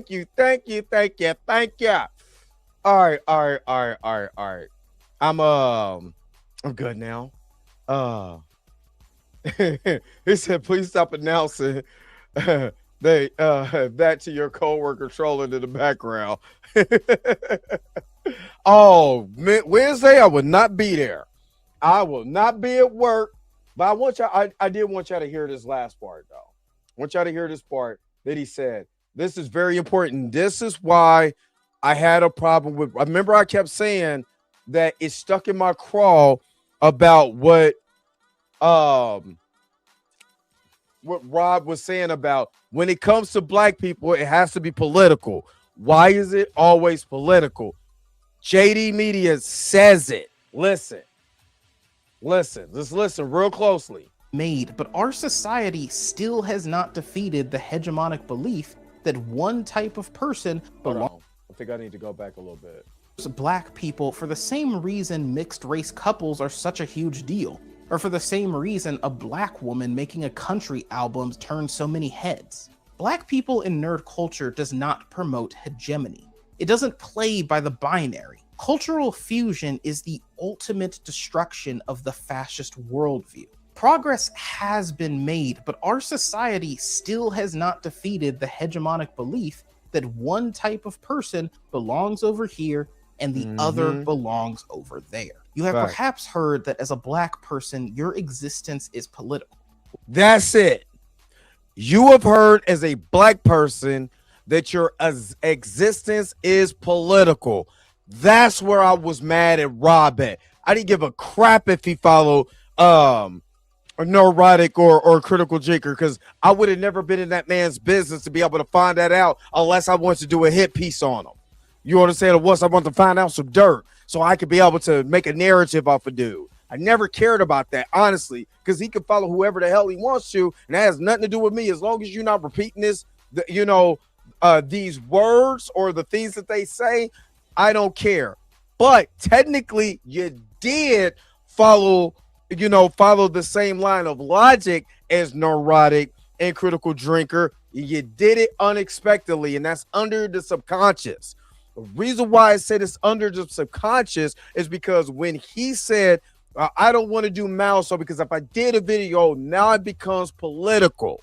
right. I'm good now. He said, please stop announcing that to your coworker trolling in the background. Oh, Wednesday I would not be there. I will not be at work. But I want y'all. I did want y'all to hear this last part, though. I want y'all to hear this part that he said. This is very important. This is why I had a problem with. Remember, I kept saying that it stuck in my craw about what Rob was saying about when it comes to black people, it has to be political. Why is it always political? JD Media says it. Listen, just listen real closely.
But our society still has not defeated the hegemonic belief that one type of person belongs.
I think I need to go back a little bit.
Black people for the same reason mixed race couples are such a huge deal, or for the same reason a black woman making a country album turns so many heads. Black people in nerd culture does not promote hegemony. It doesn't play by the binary. Cultural fusion is the ultimate destruction of the fascist worldview. Progress has been made, but our society still has not defeated the hegemonic belief that one type of person belongs over here and the other belongs over there. You have perhaps heard that as a black person, your existence is political.
That's it. You have heard as a black person that your existence is political. That's where I was mad at Rob at. I didn't give a crap if he followed a neurotic or critical drinker, because I would have never been in that man's business to be able to find that out unless I wanted to do a hit piece on him. You understand? Once I want to find out some dirt so I could be able to make a narrative off a dude. I never cared about that, honestly, because he can follow whoever the hell he wants to, and that has nothing to do with me. As long as you're not repeating this, these words or the things that they say, I don't care. But technically, you did follow the same line of logic as neurotic and critical drinker. You did it unexpectedly, and that's under the subconscious. The reason why I said it's under the subconscious is because when he said, I don't want to do mouse, so because if I did a video, now it becomes political.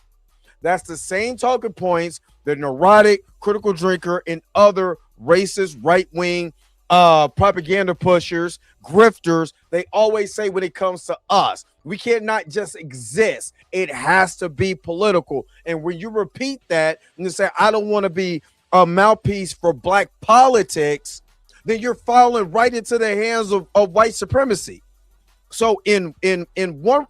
That's the same talking points that neurotic, critical drinker, and other racist, right-wing propaganda pushers, grifters, they always say when it comes to us. We cannot just exist. It has to be political. And when you repeat that and you say, I don't want to be a mouthpiece for black politics, then you're falling right into the hands of white supremacy. So in one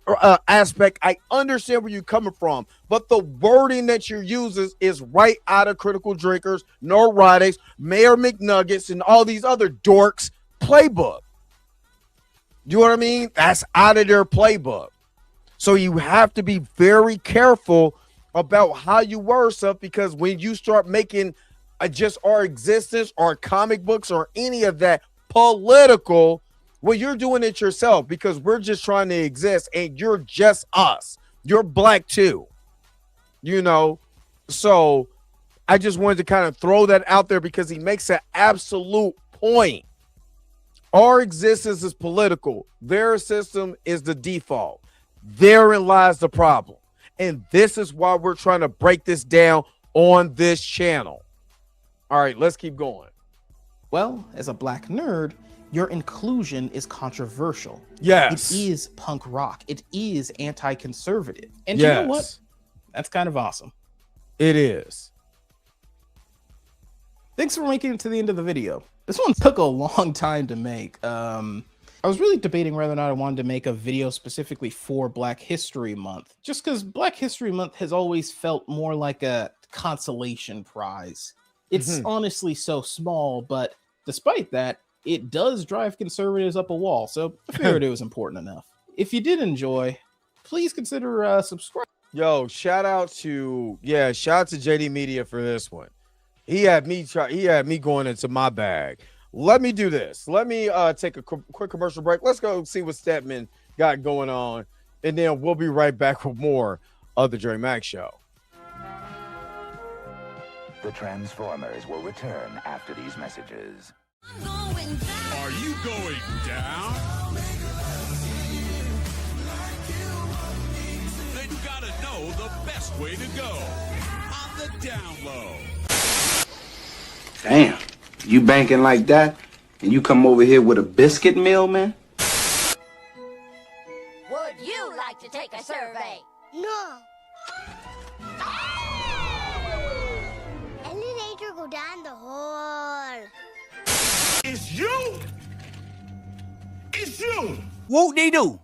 aspect, I understand where you're coming from, but the wording that you're using is right out of Critical Drinkers, Neurotics, Mayor McNuggets, and all these other dorks playbook. You know what I mean? That's out of their playbook. So you have to be very careful about how you word stuff, because when you start making just our existence or comic books or any of that political, well, you're doing it yourself, because we're just trying to exist and you're just us. You're black too, you know? So I just wanted to kind of throw that out there because he makes an absolute point. Our existence is political. Their system is the default. Therein lies the problem. And this is why we're trying to break this down on this channel. All right, let's keep going.
Well, as a black nerd, your inclusion is controversial.
Yes.
It is punk rock. It is anti-conservative. And
yes.
You know what? That's kind of awesome.
It is.
Thanks for making it to the end of the video. This one took a long time to make. I was really debating whether or not I wanted to make a video specifically for Black History Month, just because Black History Month has always felt more like a consolation prize. It's honestly so small, but despite that, it does drive conservatives up a wall, so I figured it was important enough. If you did enjoy, please consider subscribing.
Yo, shout out to JD Media for this one. He had me going into my bag. Let me do this. Let me take a quick commercial break. Let's go see what Stedman got going on, and then we'll be right back with more of the Dre Max Show.
The Transformers will return after these messages.
Are you going down? Then you gotta know the best way to go. On the down low.
Damn, you banking like that, and you come over here with a biscuit meal, man?
Would you like to take a survey?
No. Elevator go down the hall.
It's you! It's you!
Whoop they do?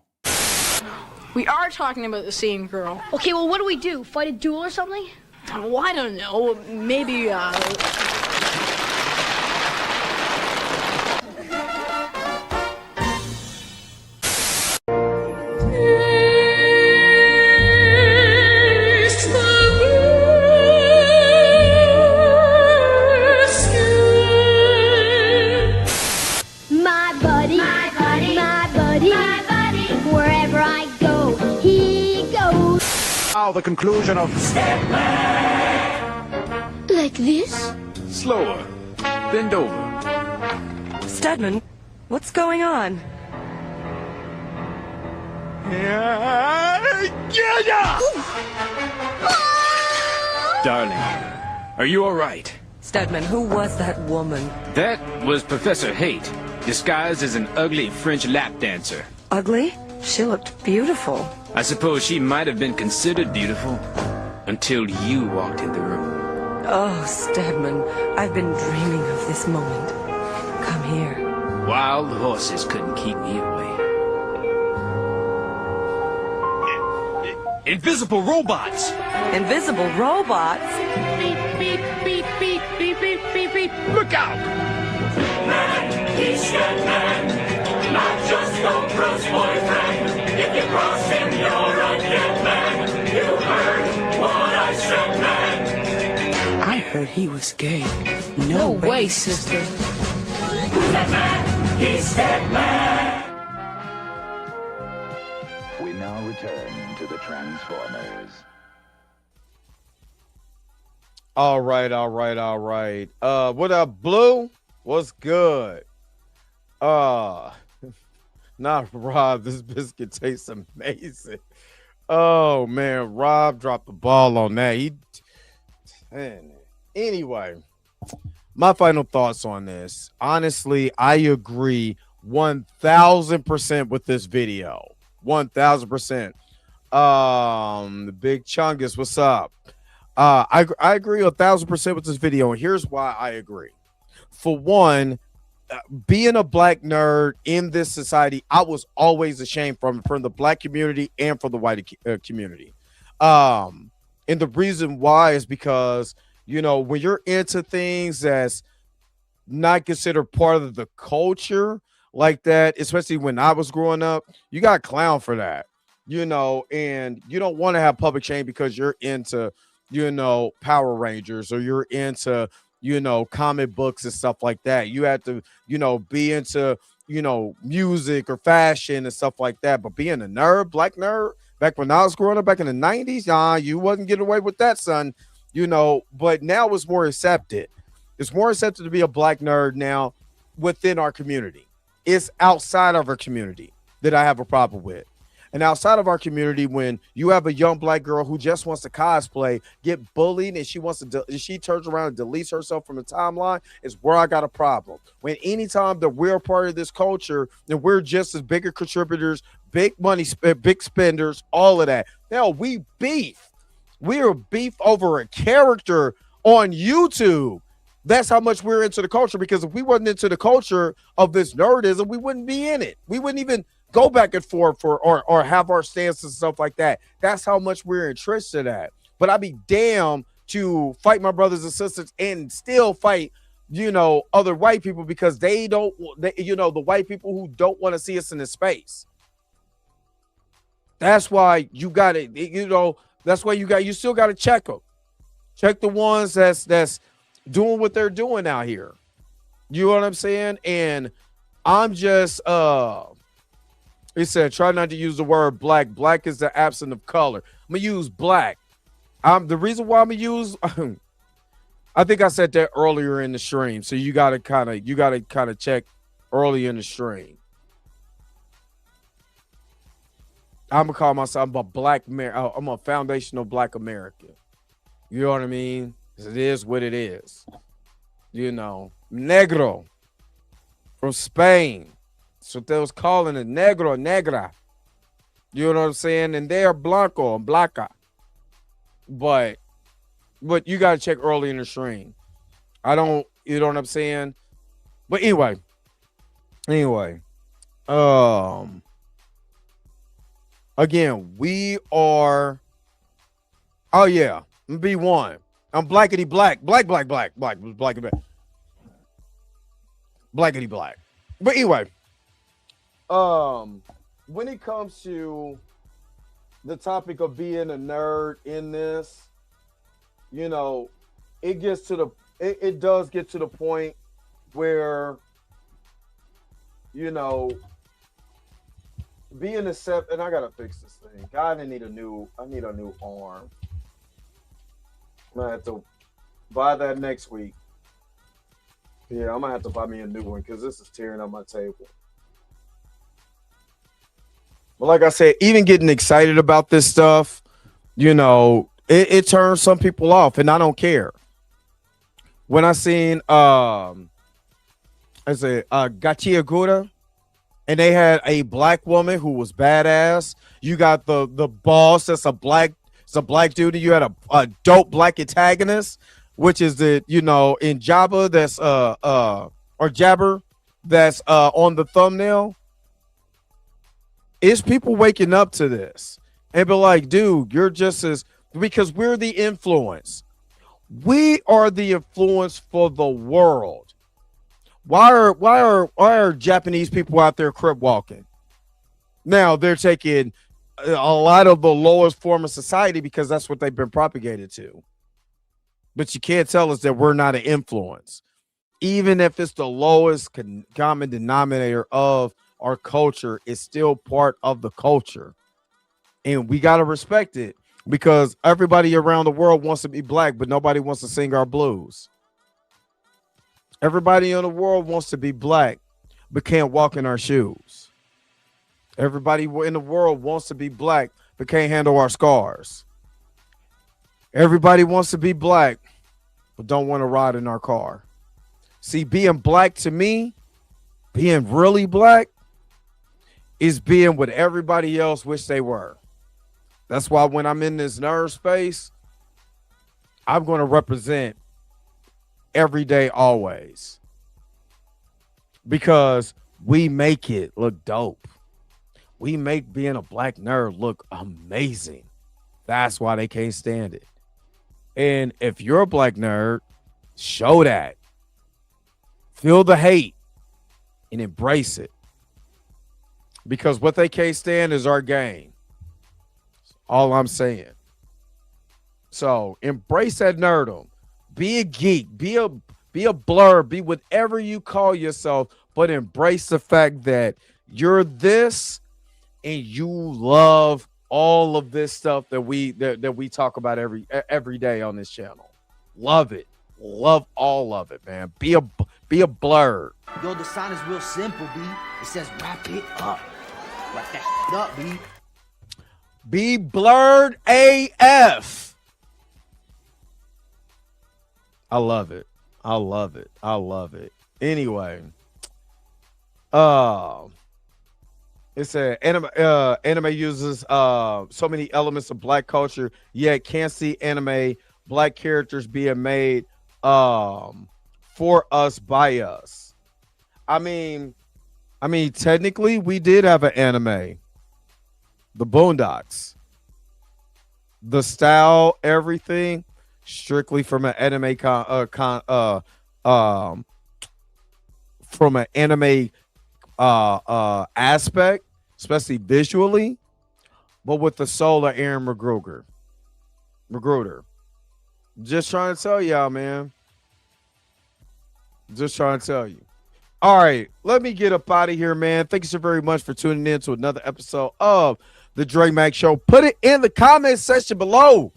We are talking about the same girl.
Okay, well, what do we do? Fight a duel or something?
Well, I don't know. Maybe,
Now the conclusion of
Like this?
Slower. Bend over.
Stedman, what's going on?
Darling, are you all right?
Stedman, who was that woman?
That was Professor Haight, disguised as an ugly French lap dancer.
Ugly? She looked beautiful.
I suppose she might have been considered beautiful until you walked in the room.
Oh, Stedman, I've been dreaming of this moment. Come here.
Wild horses couldn't keep me away. Invisible robots!
Invisible robots?
Beep, beep, beep, beep, beep, beep, beep, beep. Look out! Man, he's dead man. Not just no Bruce boyfriend. If you cross him, you're a dead man. You heard what I said, man.
I heard he was gay. No way, sister.
Who's that man? He's dead man.
We now return to the Transformers.
All right. What up, Blue? What's good? Nah, Rob, this biscuit tastes amazing. Oh man, Rob dropped the ball on that. Anyway, my final thoughts on this. Honestly, I agree 1000% with this video. 1000%. The Big Chungus, what's up? I agree 1000% with this video, and here's why I agree. For one, being a black nerd in this society, I was always ashamed from the black community and from the white community. Um, and the reason why is because when you're into things that's not considered part of the culture like that, especially when I was growing up, you got clown for that, and you don't want to have public shame because you're into, Power Rangers, or you're into, comic books and stuff like that. You have to, be into, music or fashion and stuff like that. But being a nerd, black nerd, back when I was growing up back in the 90s, you wasn't getting away with that, son. But now it's more accepted. It's more accepted to be a black nerd now within our community. It's outside of our community that I have a problem with. And outside of our community, when you have a young black girl who just wants to cosplay, get bullied, and she turns around and deletes herself from the timeline, is where I got a problem. When anytime that we're a part of this culture, and we're just as bigger contributors, big money, big spenders, all of that. Hell, we beef. We're beef over a character on YouTube. That's how much we're into the culture, because if we wasn't into the culture of this nerdism, we wouldn't be in it. We wouldn't even go back and forth or have our stances and stuff like that. That's how much we're entrenched in that. But I'd be damned to fight my brothers and sisters and still fight, other white people, because the white people who don't want to see us in this space. That's why you got it. That's why you still got to check them. Check the ones that's doing what they're doing out here. You know what I'm saying? And I'm just he said, try not to use the word black. Black is the absence of color. I'm gonna use black. The reason why I'm gonna use I think I said that earlier in the stream. So you gotta kind of check early in the stream. I'm gonna call myself I'm a foundational black American. You know what I mean? It is what it is. Negro from Spain. That's what they was calling it. Negro, negra. You know what I'm saying? And they are blanco and blanca. But you gotta check early in the stream. You know what I'm saying? But anyway. Again, we are. Oh yeah, I'm B1. I'm blackety black. Blackety black. Blackety black. But anyway, when it comes to the topic of being a nerd in this, it does get to the point where, being accepted, and I gotta fix this thing. God, I need a new arm. I'm gonna have to buy that next week. Yeah, I'm gonna have to buy me a new one because this is tearing up my table. But like I said, even getting excited about this stuff, it turns some people off, and I don't care. When I seen Gatia Gura, and they had a black woman who was badass. You got the boss that's a black dude. You had a dope black antagonist, which is in Jabba that's or Jabber that's on the thumbnail. Is people waking up to this and be like, dude, you're just as, because we're the influence. We are the influence for the world. Why are Japanese people out there crip walking? Now they're taking a lot of the lowest form of society because that's what they've been propagated to. But you can't tell us that we're not an influence, even if it's the lowest common denominator of our culture. It's still part of the culture, and we got to respect it, because everybody around the world wants to be black, but nobody wants to sing our blues. Everybody in the world wants to be black, but can't walk in our shoes. Everybody in the world wants to be black, but can't handle our scars. Everybody wants to be black, but don't want to ride in our car. See, being black to me, being really black, is being what everybody else wish they were. That's why when I'm in this nerd space, I'm going to represent every day, always. because we make it look dope. We make being a black nerd look amazing. That's why they can't stand it. And if you're a black nerd, show that. Feel the hate and embrace it. Because what they can't stand is our game. All I'm saying. So embrace that nerdom. Be a geek. Be a blur. Be whatever you call yourself, but embrace the fact that you're this and you love all of this stuff that we talk about every day on this channel. Love it. Love all of it, man. Be a blur.
Yo, the sign is real simple, B. It says wrap it up. Wrap that shit up, B.
Be blurred AF. I love it. I love it. I love it. Anyway, it said anime uses so many elements of black culture, yet can't see anime black characters being made for us by us. I mean, technically, we did have an anime, The Boondocks. The style, everything, strictly from an anime aspect, especially visually, but with the soul of Aaron Magruder. Just trying to tell y'all, man. Just trying to tell you. All right, let me get up out of here, man. Thank you so very much for tuning in to another episode of the Dre Mac Show. Put it in the comment section below.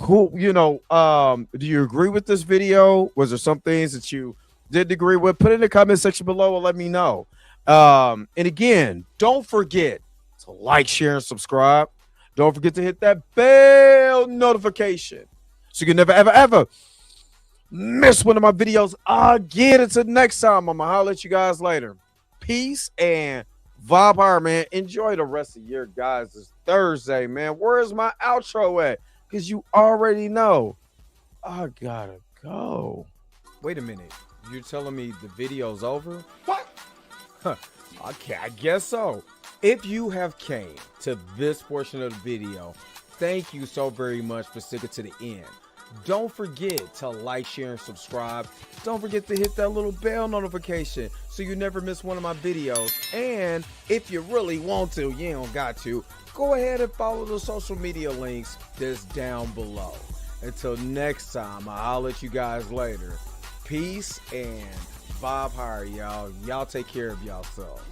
Who, do you agree with this video? Was there some things that you didn't agree with? Put it in the comment section below and let me know. And again, don't forget to like, share, and subscribe. Don't forget to hit that bell notification so you can never, ever, ever miss one of my videos again. Until next time, I'm going to holler at you guys later. Peace and vibe higher, man. Enjoy the rest of your guys. It's Thursday, man. Where's my outro at? Because you already know I gotta go. Wait a minute. You're telling me the video's over? What? Huh. Okay, I guess so. If you have came to this portion of the video, thank you so very much for sticking to the end. Don't forget to like, share, and subscribe. Don't forget to hit that little bell notification so you never miss one of my videos. And if you really want to, you don't got to, go ahead and follow the social media links that's down below. Until next time, I'll let you guys later. Peace and vibe higher, y'all. Y'all take care of yourself.